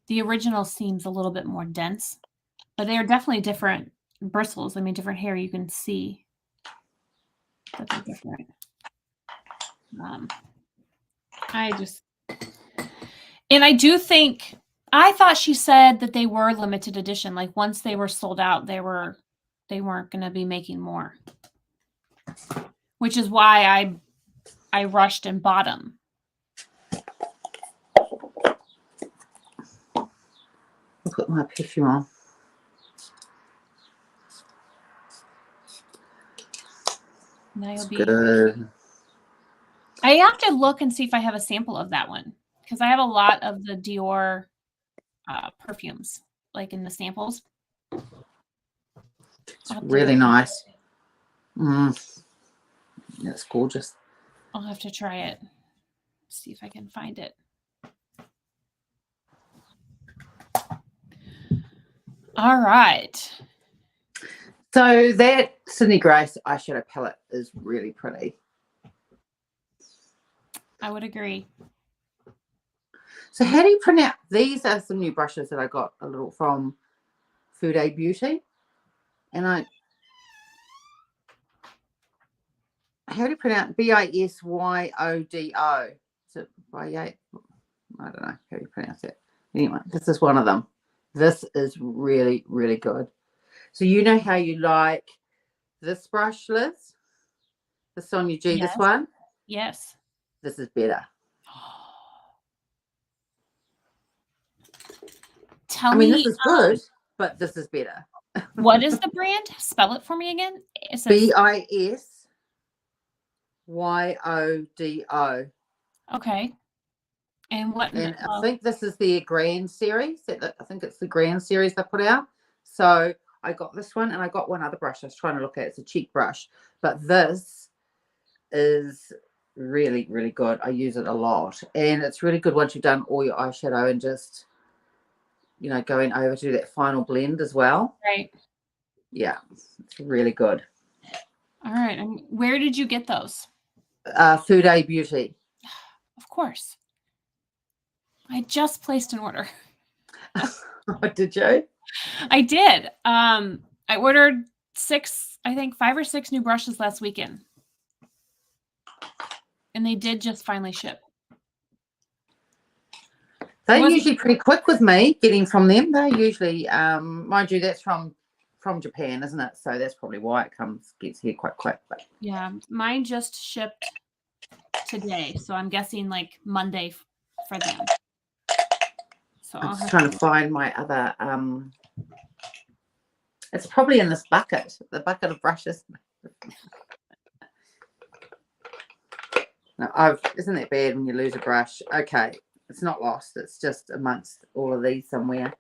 the original seems a little bit more dense. But they are definitely different bristles. I mean, different hair. You can see that they're different. And I do think, I thought she said that they were limited edition. Like once they were sold out, they weren't going to be making more. Which is why I rushed and bought them. I'll put my perfume on. Now you'll It's be good. I have to look and see if I have a sample of that one because I have a lot of the Dior perfumes, like in the samples. It's really nice. It's gorgeous. I'll have to try it. See if I can find it. All right. So that Sydney Grace eyeshadow palette is really pretty. I would agree. So how do you pronounce, these are some new brushes that I got a little from Fude Beauty. And how do you pronounce Bisyodo? Is it Bisyodo? I don't know how you pronounce it. Anyway, this is one of them. This is really, really good. So you know how you like this brush, Liz? The Sonia G, Yes. this one? Yes. This is better. Tell I mean, me, this is good, but this is better. what is the brand? Spell it for me again. It says Bisyodo. okay. And what? And I think this is their Grand series. I think it's the Grand series they put out. So I got this one and I got one other brush I was trying to look at. It's a cheek brush. But this is really, really good. I use it a lot. And it's really good once you've done all your eyeshadow and just, you know, going over to that final blend as well. Right. Yeah, it's really good. All right. And where did you get those? Fude Beauty. Of course. I just placed an order. Did you? I did. I ordered 5 or 6 new brushes last weekend. And they did just finally ship. They're usually pretty quick with me getting from them. They're usually, mind you, that's from Japan, isn't it? So that's probably why it gets here quite quick. But yeah, mine just shipped today, so I'm guessing like Monday for them. So I'm just trying to find my other. It's probably in this bucket, the bucket of brushes. No, isn't that bad when you lose a brush? Okay, it's not lost. It's just amongst all of these somewhere.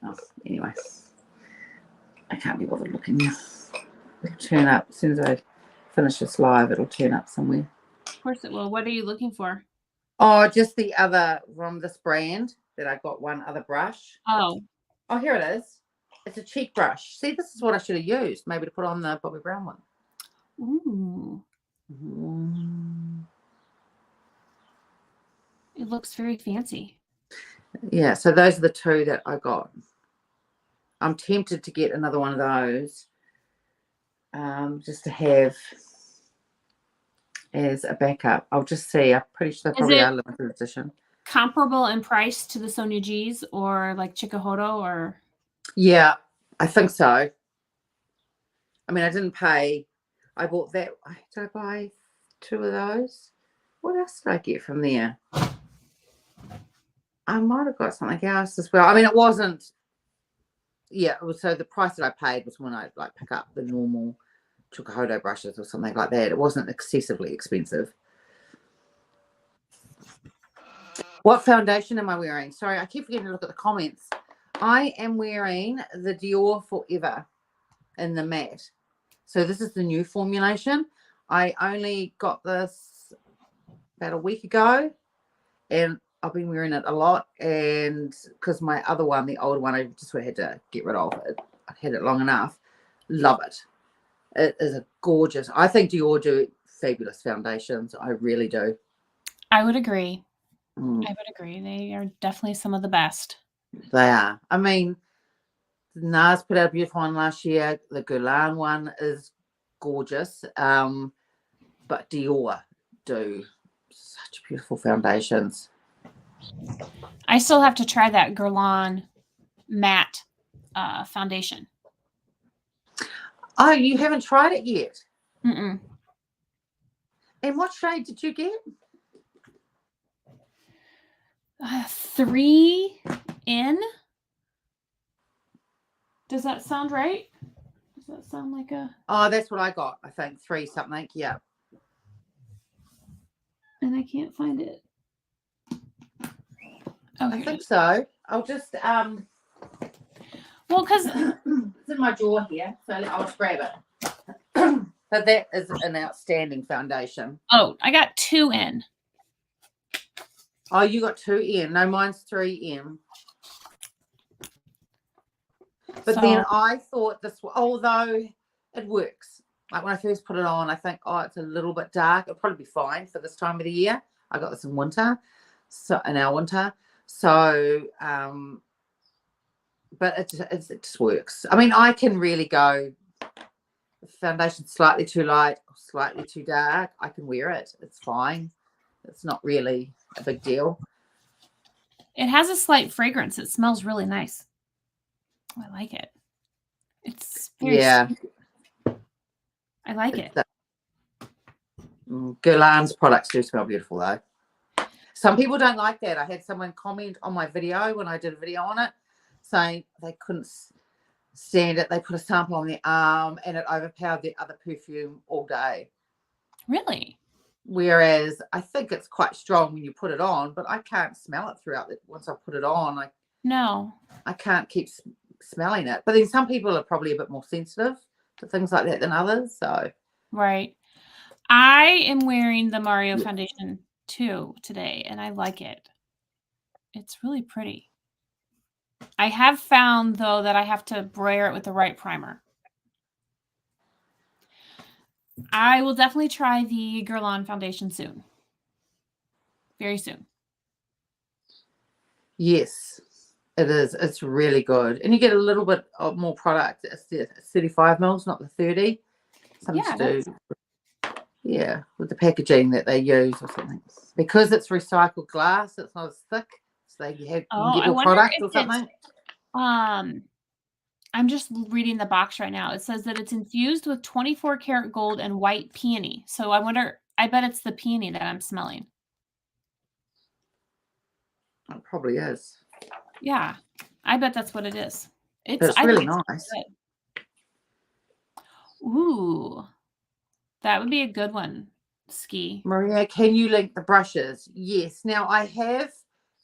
Oh, anyway, I can't be bothered looking now. It'll turn up as soon as I finish this live. It'll turn up somewhere. Of course it will. What are you looking for? Oh, just the other from this brand that I got one other brush. Oh, here it is. It's a cheek brush. See, this is what I should have used, maybe to put on the Bobbi Brown one. ooh. It looks very fancy. Yeah, so those are the two that I got. I'm tempted to get another one of those just to have as a backup. I'll just see. I'm pretty sure they probably are limited edition. Comparable in price to the Sonia G's or like Chikuhodo or? Yeah, I think so. I mean, I didn't pay. I bought that. Did I buy 2 of those? What else did I get from there? I might have got something else as well. I mean, it wasn't. Yeah, so the price that I paid was when I like pick up the normal Chikuhodo brushes or something like that. It wasn't excessively expensive. What foundation am I wearing? Sorry, I keep forgetting to look at the comments. I am wearing the Dior Forever in the matte. So this is the new formulation. I only got this about a week ago and I've been wearing it a lot. And because my other one, the older one, I just had to get rid of it. I've had it long enough. Love it. It is a gorgeous. I think Dior do fabulous foundations. I really do. I would agree. I would agree. They are definitely some of the best. They are. I mean, NARS put out a beautiful one last year. The Guerlain one is gorgeous. But Dior do such beautiful foundations. I still have to try that Guerlain matte foundation. Oh, you haven't tried it yet? Mm-mm. And what shade did you get? 3N. Does that sound right? Does that sound like a... Oh, that's what I got. I think 3 something. Yeah. And I can't find it. Oh, I think so. I'll just well, because it's in my drawer here, so I'll just grab it. But that is an outstanding foundation. Oh, I got 2N. Oh, you got 2N. No, mine's 3M. But then I thought this, although it works. Like when I first put it on, I think, oh, it's a little bit dark. It'll probably be fine for this time of the year. I got this in winter, so in our winter. So, but it just works. I mean, I can really go, if the foundation's slightly too light or slightly too dark, I can wear it. It's fine. It's not really a big deal. It has a slight fragrance. It smells really nice. I like it. It's very sweet. I like it. Guerlain's products do smell beautiful though. Some people don't like that. I had someone comment on my video when I did a video on it saying they couldn't stand it. They put a sample on their arm and it overpowered the other perfume all day. Really? Whereas I think it's quite strong when you put it on, but I can't smell it throughout it. Once I put it on, I can't keep smelling it. But then some people are probably a bit more sensitive to things like that than others. So right. I am wearing the Mario foundation too today, and I like it. It's really pretty. I have found though that I have to brayer it with the right primer. I will definitely try the Guerlain foundation soon. Very soon. Yes, it is. It's really good. And you get a little bit of more product. It's 35 mils, not the 30. Something to do. Yeah, with the packaging that they use or something. Because it's recycled glass, it's not as thick. So you can get more product or something. I'm just reading the box right now. It says that it's infused with 24 karat gold and white peony. So I bet it's the peony that I'm smelling. It probably is. Yeah, I bet that's what it is. It's really nice. Ooh, that would be a good one, Ski. Maria, can you link the brushes? Yes. Now I have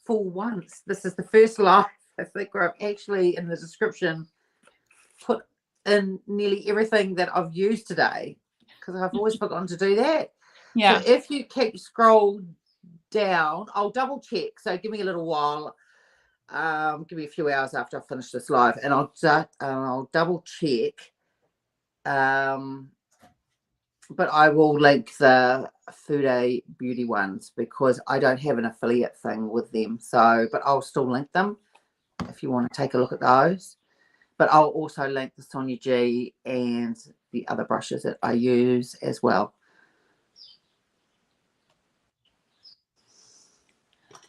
for once, this is the first live, I think, where I've actually in the description put in nearly everything that I've used today because I've always forgotten to do that. Yeah. So if you scroll down, I'll double check. So give me a little while. Give me a few hours after I finish this live, and I'll double check. But I will link the Fude beauty ones because I don't have an affiliate thing with them. So, but I'll still link them if you want to take a look at those. But I'll also link the Sonia G and the other brushes that I use as well.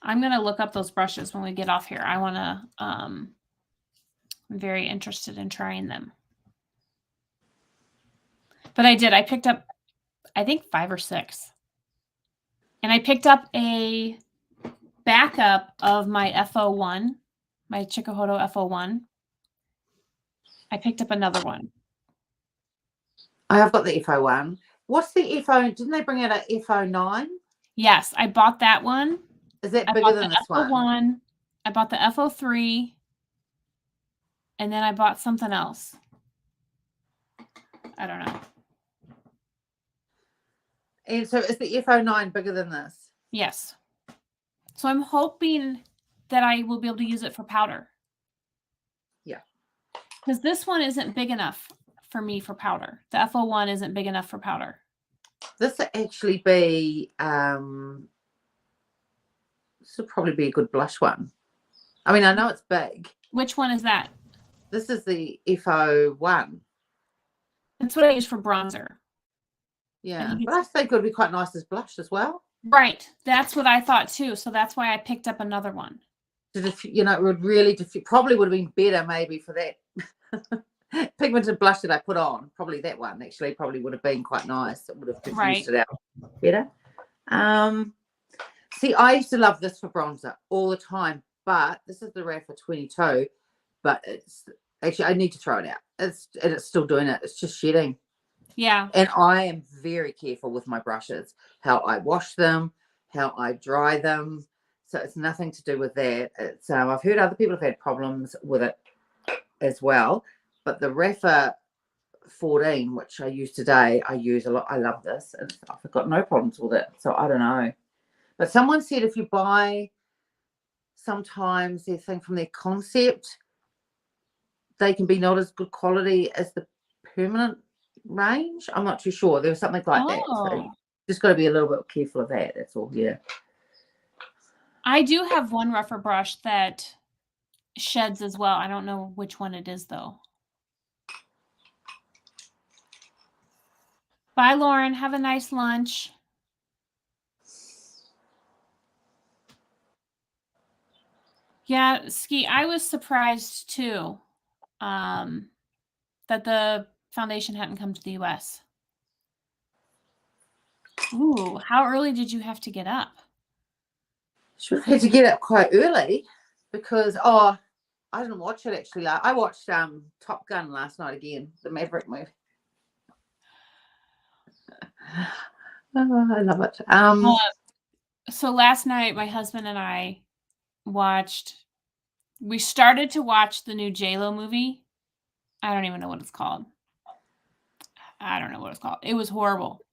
I'm going to look up those brushes when we get off here. I want to, I'm very interested in trying them. But I picked up, I think 5 or 6. And I picked up a backup of my FO1, my Chikuhodo FO1. I picked up another one. I have got the FO1. What's the FO? Didn't they bring out a FO9? Yes, I bought that one. Is that bigger than this one? I bought the FO3. And then I bought something else. I don't know. And so is the FO9 bigger than this? Yes. So I'm hoping that I will be able to use it for powder. Yeah. Because this one isn't big enough for me for powder. The FO1 isn't big enough for powder. This will actually be, this will probably be a good blush one. I mean, I know it's big. Which one is that? This is the FO1. That's what I use for bronzer. Yeah, but I think it would be quite nice as blush as well. Right. That's what I thought too. So that's why I picked up another one. You know, it would really probably would have been better maybe for that pigmented blush that I put on. Probably that one actually probably would have been quite nice. It would have diffused it out. better. See, I used to love this for bronzer all the time, but this is the Rapha 22, but it's actually, I need to throw it out. It's still doing it. It's just shedding. Yeah. And I am very careful with my brushes, how I wash them, how I dry them. So it's nothing to do with that. It's I've heard other people have had problems with it as well. But the Rapha 14, which I use today, I use a lot. I love this. And I've got no problems with it. So I don't know. But someone said if you buy sometimes their thing from their concept, they can be not as good quality as the permanent range. I'm not too sure. There was something like that. So just got to be a little bit careful of that. That's all. Yeah. I do have one rougher brush that sheds as well. I don't know which one it is though. Bye, Lauren. Have a nice lunch. Yeah, Ski, I was surprised too that the foundation hadn't come to the US. Ooh, how early did you have to get up? Should have had to get up quite early because, I didn't watch it actually. I watched Top Gun last night again, the Maverick movie. Oh, I love it. So last night, my husband and I we started to watch the new J-Lo movie. I don't even know what it's called. I don't know what it's called. It was horrible.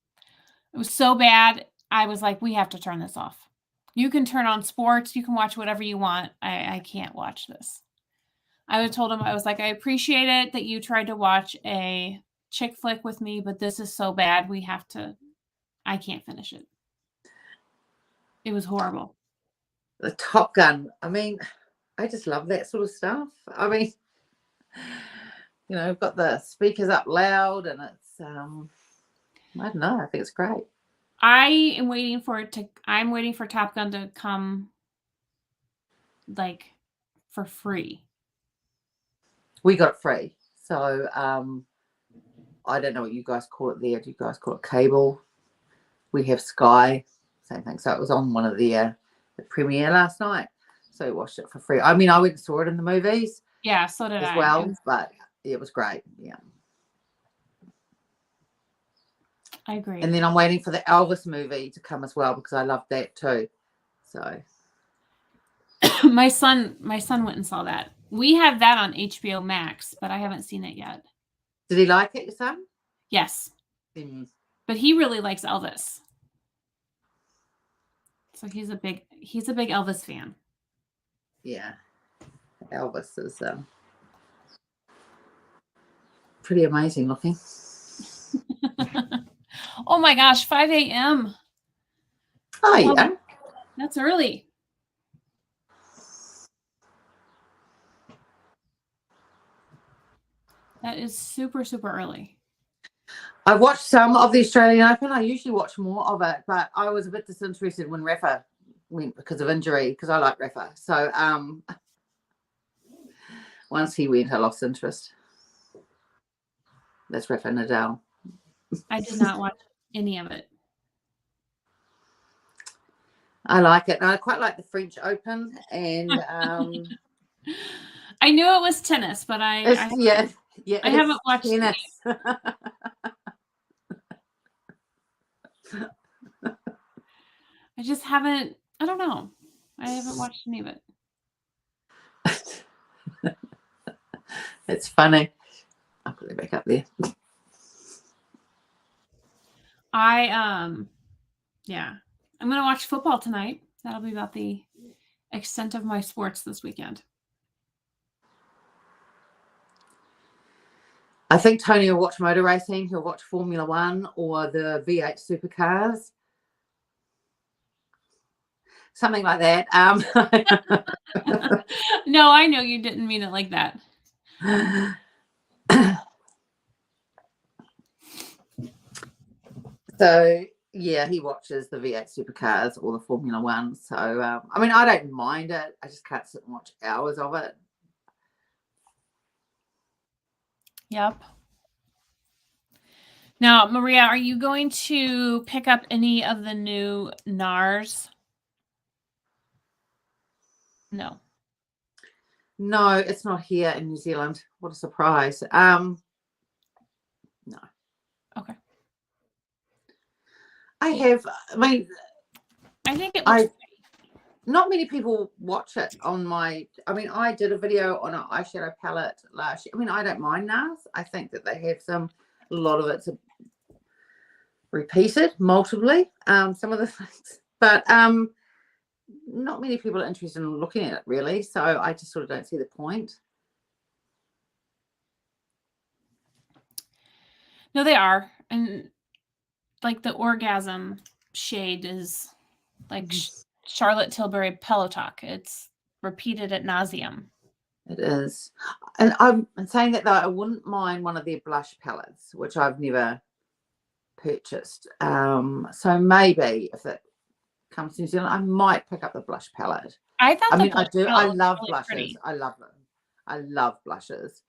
It was so bad. I was like, we have to turn this off. You can turn on sports. You can watch whatever you want. I can't watch this. I told him, I was like, I appreciate it that you tried to watch a chick flick with me, but this is so bad. I can't finish it. It was horrible. The Top Gun. I mean, I just love that sort of stuff. I mean, we've got the speakers up loud and it's, I don't know. I think it's great. I'm waiting for Top Gun to come like for free. We got it free. So, I don't know what you guys call it there. Do you guys call it cable? We have Sky, same thing. So it was on one of the premiere last night. So we watched it for free. I mean, I went and saw it in the movies. Yeah, so did I. As well, but it was great. Yeah. I agree. And then I'm waiting for the Elvis movie to come as well because I love that too. So my son went and saw that. We have that on HBO Max, but I haven't seen it yet. Did he like it, your son? Yes. But he really likes Elvis. So he's a big Elvis fan. Yeah. Elvis is pretty amazing looking. Oh my gosh, 5 a.m. Oh, yeah. That's early. That is super, super early. I watched some of the Australian Open. I usually watch more of it, but I was a bit disinterested when Rapha went because of injury, because I like Rapha. So once he went, I lost interest. That's Rapha Nadal. I did not watch any of it. I like it. And I quite like the French Open. And I knew it was tennis, but I haven't watched tennis. I just haven't. I don't know. I haven't watched any of it. It's funny. I'll put it back up there. Yeah. I'm going to watch football tonight. That'll be about the extent of my sports this weekend. I think Tony will watch motor racing. He'll watch Formula One or the V8 supercars. Something like that. No, I know you didn't mean it like that. So, yeah, he watches the V8 supercars or the Formula One. So, I mean, I don't mind it. I just can't sit and watch hours of it. Yep. Now, Maria, are you going to pick up any of the new NARS? No. No, it's not here in New Zealand. What a surprise. No. Okay. I mean, I think it looks not many people watch it on my, I did a video on an eyeshadow palette last year. I mean, I don't mind NARS. I think that they have a lot of it's repeated multiply, some of the things, but not many people are interested in looking at it really. So I just sort of don't see the point. No, they are. And like the Orgasm shade is like Charlotte Tilbury Pillow Talk. It's repeated ad nauseum. It is. And I'm saying that though, I wouldn't mind one of their blush palettes, which I've never purchased. So maybe if it comes to New Zealand, I might pick up the blush palette. I thought I do. I love really blushes. Pretty. I love them. I love blushes.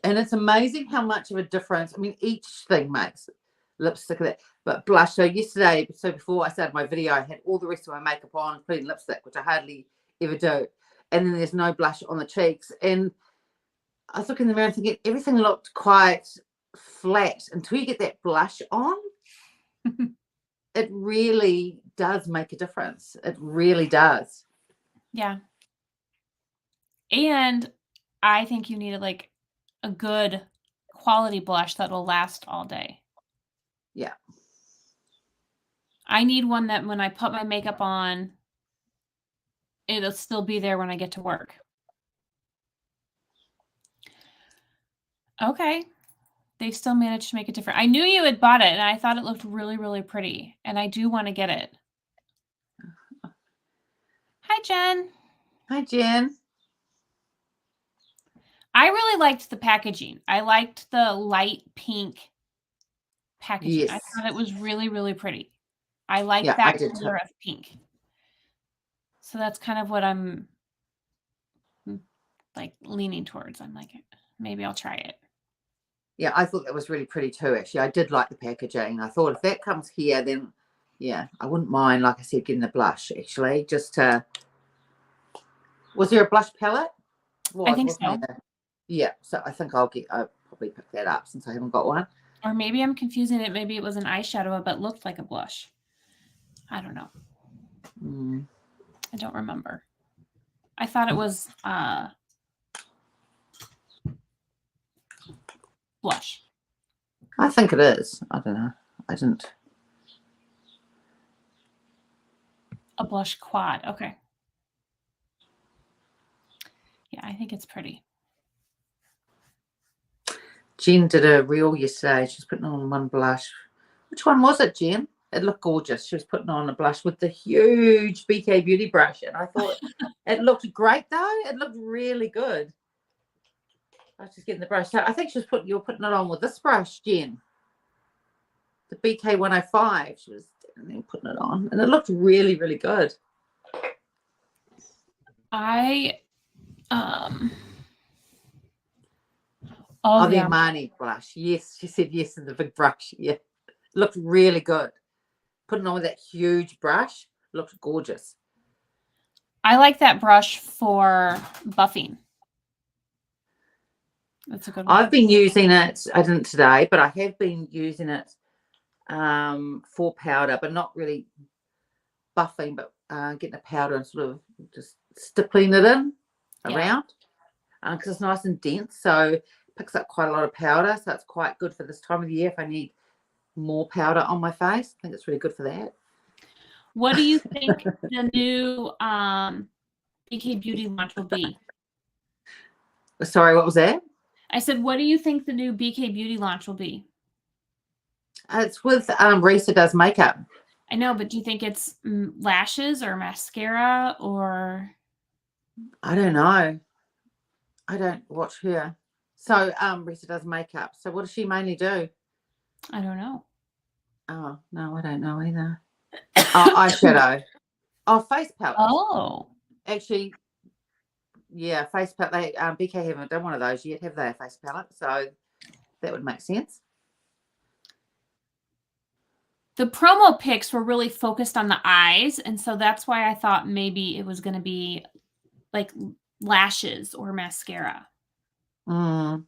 And it's amazing how much of a difference. I mean, each thing makes lipstick of that. But blush. So yesterday, before I started my video, I had all the rest of my makeup on, including lipstick, which I hardly ever do. And then there's no blush on the cheeks. And I was looking in the mirror and thinking everything looked quite flat until you get that blush on. It really does make a difference. It really does. Yeah. And I think you need like a good quality blush that will last all day. Yeah. I need one that when I put my makeup on, it'll still be there when I get to work. Okay. They still managed to make it different. I knew you had bought it, and I thought it looked really, really pretty. And I do want to get it. Hi, Jen. Hi, Jen. I really liked the packaging. I liked the light pink packaging. Yes. I thought it was really, really pretty. I like Yeah, that color of pink. So that's kind of what I'm like leaning towards. I'm like, maybe I'll try it. Yeah, I thought that was really pretty too, actually. I did like the packaging. I thought if that comes here, then, yeah, I wouldn't mind, like I said, getting the blush, actually. Just to... Was there a blush palette? I think so. Yeah, so I think I'll probably pick that up since I haven't got one. Or maybe I'm confusing it. Maybe it was an eyeshadow, but looked like a blush. I don't know. I don't remember. I thought it was blush. I think it is. I don't know. I didn't. A blush quad. Okay. Yeah, I think it's pretty. Jen did a reel yesterday. She was putting on one blush. Which one was it, Jen? It looked gorgeous. She was putting on a blush with the huge BK Beauty brush. And I thought it looked great, though. It looked really good. I was just getting the brush. So I think you were putting it on with this brush, Jen. The BK 105. She was putting it on. And it looked really, really good. Oh, the Armani blush. Yes, she said yes in the big brush. Yeah. Looked really good. Putting on with that huge brush. Looked gorgeous. I like that brush for buffing. That's a good one. I've been using it. I didn't today, but I have been using it for powder, but not really buffing, but getting a powder and sort of just stippling it in around because it's nice and dense. So it picks up quite a lot of powder. So it's quite good for this time of the year if I need more powder on my face. I think it's really good for that. What do you think the new BK Beauty launch will be? Sorry, what was that? I said, what do you think the new BK Beauty launch will be? It's with Risa Does Makeup. I know, but do you think it's lashes or mascara or? I don't know. I don't watch her. So Risa Does Makeup. So what does she mainly do? I don't know. Oh, no, I don't know either. Eyeshadow. Oh, face palette. Oh. Actually, yeah, face palette. They BK haven't done one of those yet, have they? A face palette. So that would make sense. the promo pics were really focused on the eyes, and so that's why I thought maybe it was going to be like lashes or mascara. Mm.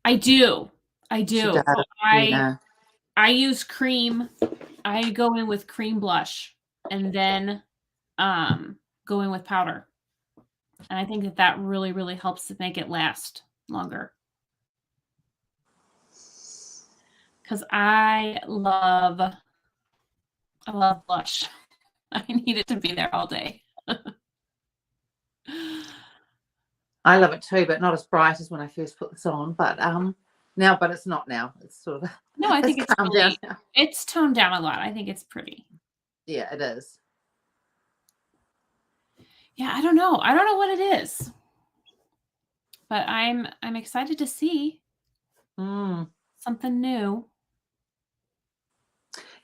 I do. She does, Well, yeah. I use cream. I go in with cream blush and then go in with powder. And I think that really, really helps to make it last longer. Because I love blush. I need it to be there all day. I love it too, but not as bright as when I first put this on. But now, but it's not now. It's sort of No, I think it's calmed down now. It's toned down a lot. I think it's pretty. Yeah, it is. Yeah, I don't know. I don't know what it is. But I'm excited to see something new.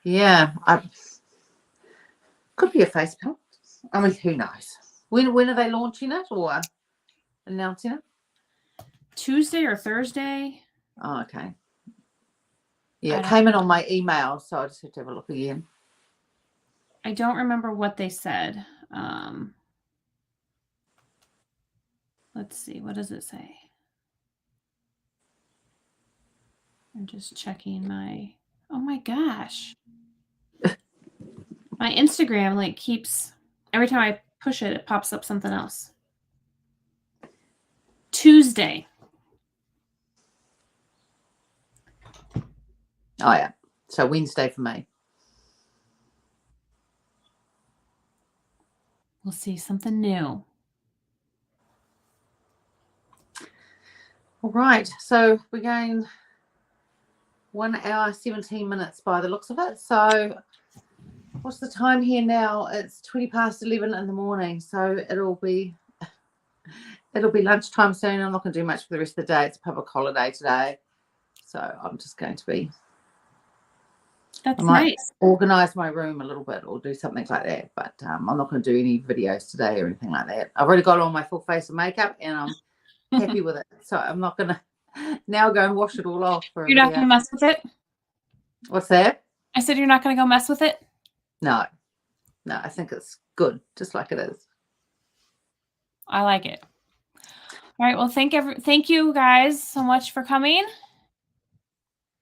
Yeah, could be a face palette. I mean, who knows? When are they launching it or announcing it? Tuesday or Thursday. Oh, okay. Yeah, it came in on my email, so I just have to have a look again. I don't remember what they said. Let's see. What does it say? I'm just checking my... Oh my gosh. My Instagram like keeps... Every time I push it, it pops up something else. Tuesday. Oh, yeah. So Wednesday for me. We'll see something new. All right. So we're going 1 hour, 17 minutes by the looks of it. So what's the time here now? It's 20 past 11 in the morning. So it'll be lunchtime soon. I'm not going to do much for the rest of the day. It's a public holiday today. So I'm just going to be... That's I might nice. organize my room a little bit or do something like that, but I'm not going to do any videos today or anything like that. I've already got on my full face of makeup and I'm happy with it. So I'm not going to now go and wash it all off for a You're not going to mess with it? What's that? I said you're not going to go mess with it? No, I think it's good, just like it is. I like it. All right. Well, thank you guys so much for coming.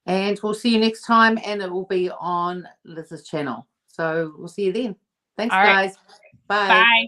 And we'll see you next time, and it will be on Liz's channel. So we'll see you then. Thanks, guys. Bye. Bye.